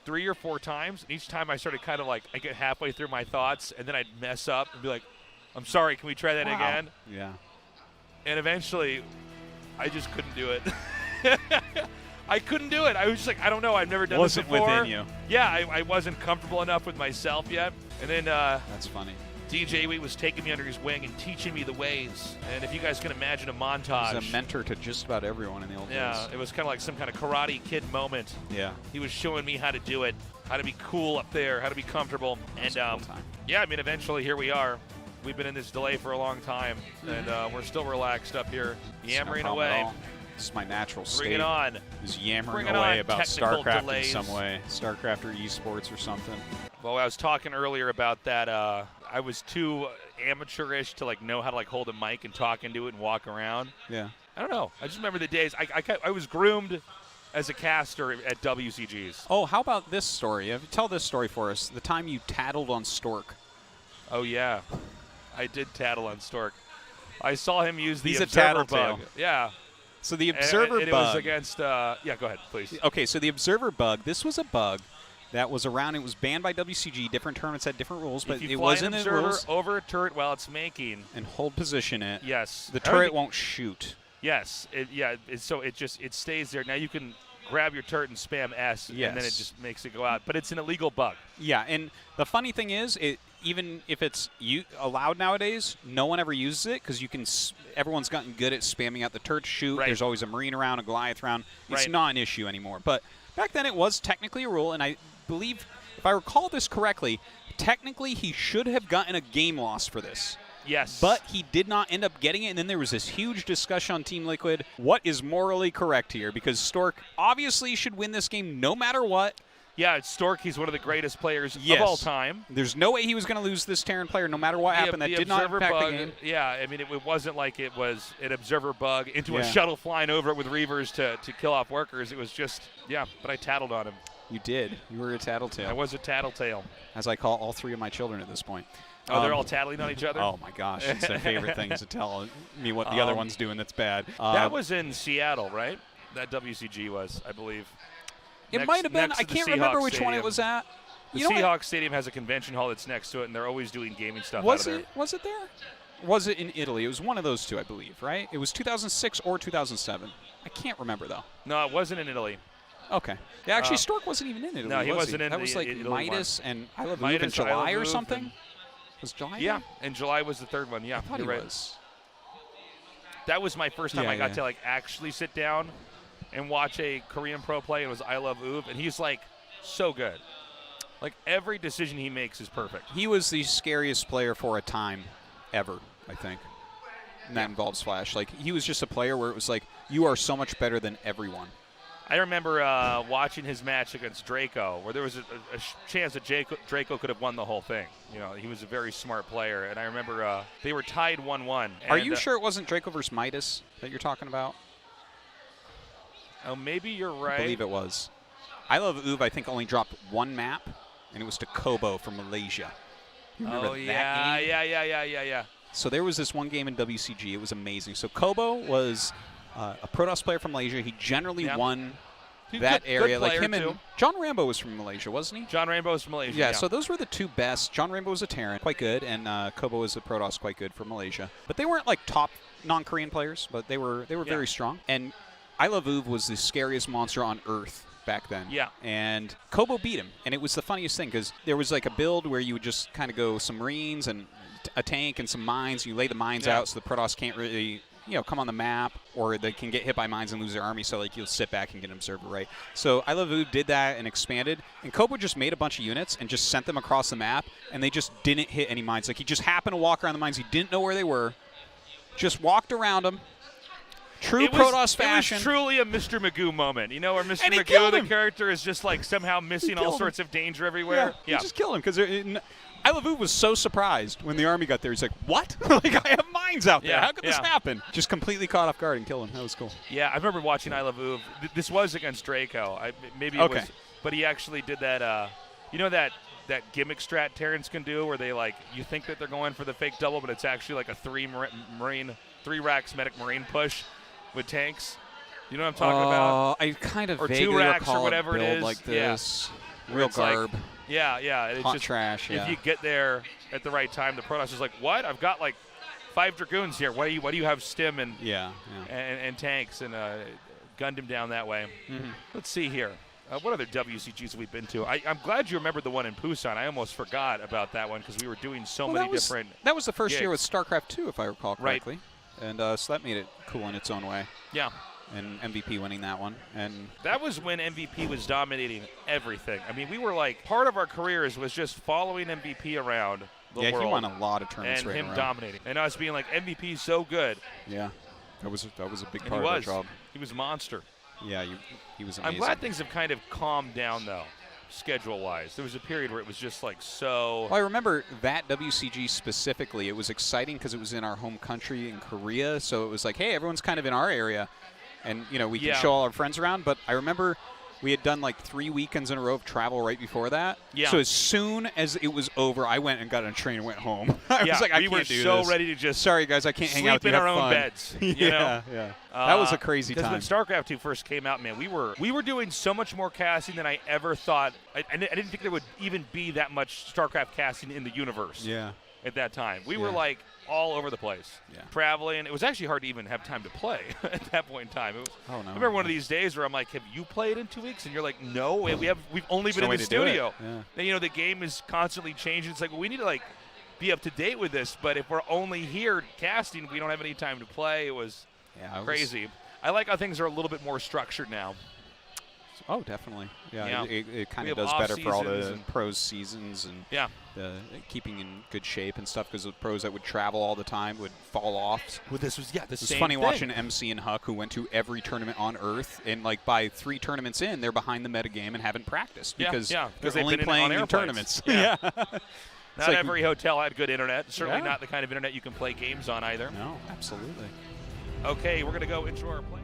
3 or 4 times. And each time I started kind of I get halfway through my thoughts and then I'd mess up and be like, I'm sorry, can we try that again? Yeah. And eventually I just couldn't do it. I couldn't do it. I was just I don't know. I've never done this before. Wasn't within you. Yeah, I wasn't comfortable enough with myself yet. And then that's funny. DJ Wheat was taking me under his wing and teaching me the ways. And if you guys can imagine a montage. He was a mentor to just about everyone in the old days. Yeah, it was kind of like some kind of Karate Kid moment. Yeah. He was showing me how to do it, how to be cool up there, how to be comfortable. And cool time. Yeah, I mean, eventually here we are. We've been in this delay for a long time, and we're still relaxed up here, yammering away. This is my natural state. Bring it on. Is yammering away about StarCraft in some way. StarCraft or Esports or something. Well, I was talking earlier about that. I was too amateurish to know how to hold a mic and talk into it and walk around. Yeah. I don't know. I just remember the days. I was groomed as a caster at WCGs. Oh, how about this story? Tell this story for us. The time you tattled on Stork. Oh, yeah. I did tattle on Stork. I saw him use the He's observer a bug. Yeah. So the observer bug. It was against. Yeah, go ahead, please. Okay, so the observer bug. This was a bug that was around. It was banned by WCG. Different tournaments had different rules, but it was in the rules. Over a turret while it's making and hold position it. Yes. The turret won't shoot. Yes. So it stays there. Now you can grab your turret and spam S, and then it just makes it go out. But it's an illegal bug. Yeah, and the funny thing is, even if it's allowed nowadays, no one ever uses it because everyone's gotten good at spamming out the turret to shoot. Right. There's always a Marine around, a Goliath around. It's right. not an issue anymore. But back then it was technically a rule, and I believe, if I recall this correctly, technically he should have gotten a game loss for this. Yes. But he did not end up getting it, and then there was this huge discussion on Team Liquid. What is morally correct here? Because Stork obviously should win this game no matter what. Yeah, it's Stork. He's one of the greatest players of all time. There's no way he was going to lose this Terran player no matter what happened. That did not impact bug, the game. Yeah, I mean, it wasn't like it was an observer bug into a shuttle flying over it with Reavers to kill off workers. It was just, but I tattled on him. You did. You were a tattletale. I was a tattletale. As I call all 3 of my children at this point. Oh, they're all tattling on each other? Oh, my gosh. It's their favorite thing to tell me what the other one's doing that's bad. That was in Seattle, right? That WCG was, I believe. It might have been. I can't remember which one it was at. The Seahawks Stadium has a convention hall that's next to it, and they're always doing gaming stuff out of there. Was it there? Was it in Italy? It was one of those two, I believe, right? It was 2006 or 2007. I can't remember, though. No, it wasn't in Italy. Okay. Yeah, actually, Stork wasn't even in Italy. No, he wasn't in That was like Italy Midas and I Love Move in July or something? Was July? Yeah, and July was the third one. Yeah, I thought you're he right. was. That was my first time I got to like actually sit down and watch a Korean pro play. It was I Love Uv, and he's like so good. Like every decision he makes is perfect. He was the scariest player for a time ever, I think. And that involves Flash. Like he was just a player where it was like, you are so much better than everyone. I remember watching his match against Draco, where there was a chance that Draco could have won the whole thing. You know, he was a very smart player, and I remember they were tied 1-1. Are you sure it wasn't Draco versus Midas that you're talking about? Oh, maybe you're right. I believe it was. I Love Uv, I think, only dropped one map, and it was to Kobo from Malaysia. You remember that game? Yeah. So there was this one game in WCG. It was amazing. So Kobo was a Protoss player from Malaysia. He generally won that area. Like him and John Rambo was from Malaysia, wasn't he? John Rambo was from Malaysia. Yeah, so those were the two best. John Rambo was a Terran, quite good, and Kobo was a Protoss, quite good for Malaysia. But they weren't like top non-Korean players, but they were very strong. And I Love Uv was the scariest monster on Earth back then. Yeah. And Kobo beat him. And it was the funniest thing because there was like a build where you would just kind of go some Marines and a tank and some mines. You lay the mines out so the Protoss can't really, come on the map, or they can get hit by mines and lose their army, so like you'll sit back and get an observer, right? So I Love Uv did that and expanded, and Kobo just made a bunch of units and just sent them across the map, and they just didn't hit any mines. Like he just happened to walk around the mines. He didn't know where they were. Just walked around them. True Protoss fashion. It was truly a Mr. Magoo moment, where Mr. Magoo, the character, is just like somehow missing all sorts of danger everywhere. Yeah, he just killed him because I Love Uv was so surprised when the army got there. He's like, "What? Like I have mines out there. How could this happen?" Just completely caught off guard and killed him. That was cool. Yeah, I remember watching I Love Uv. This was against Draco. Maybe it was, but he actually did that. That gimmick strat Terrans can do, where they you think that they're going for the fake double, but it's actually like a three racks medic Marine push with tanks. You know what I'm talking about? I kind of or vaguely 2 racks recall or whatever a build it is. like this. Yeah. Real garb. It's hot just trash. If you get there at the right time, the Protoss is like, "What? I've got 5 Dragoons here. Why do you have stim and and tanks?" And gunned him down that way. Mm-hmm. Let's see here. What other WCGs have we been to? I'm glad you remembered the one in Busan. I almost forgot about that one because we were doing so many different. That was the first gigs. year with StarCraft 2, if I recall correctly. Right. And so that made it cool in its own way. Yeah. And MVP winning that one. And that was when MVP was dominating everything. I mean, we were part of our careers was just following MVP around the world. Yeah, he won a lot of tournaments and right him around. Dominating. And us being like, MVP's so good. Yeah. That was a big and part of our job. He was a monster. Yeah, he was amazing. I'm glad things have kind of calmed down, though, schedule-wise. There was a period where it was just so... Well, I remember that WCG specifically. It was exciting because it was in our home country in Korea, so it was like, hey, everyone's kind of in our area, and, we can show all our friends around. But I remember we had done 3 weekends in a row of travel right before that. Yeah. So as soon as it was over, I went and got on a train and went home. I was like, I can't do this. We were so ready to just sorry, guys, I can't hang out with you. Sleep in our own beds. Yeah. That was a crazy time. Because when StarCraft 2 first came out, man, we were doing so much more casting than I ever thought. I didn't think there would even be that much StarCraft casting in the universe. Yeah. At that time, we were all over the place, traveling. It was actually hard to even have time to play at that point in time. It was, I remember one of these days where I'm like, "Have you played in 2 weeks?" And you're like, "No, we've only been in the studio." And the game is constantly changing. It's like, well, we need to be up to date with this. But if we're only here casting, we don't have any time to play. It was crazy. I like how things are a little bit more structured now. Oh, definitely. Yeah. It kind of does better for all the pros seasons and keeping in good shape and stuff, because the pros that would travel all the time would fall off. Well, this was It's funny watching MC and Huck, who went to every tournament on Earth, and like by 3 tournaments in, they're behind the metagame and haven't practiced because they're only playing in tournaments. Yeah. Not every hotel had good internet. Certainly not the kind of internet you can play games on either. No, absolutely. Okay, we're going to go into our play.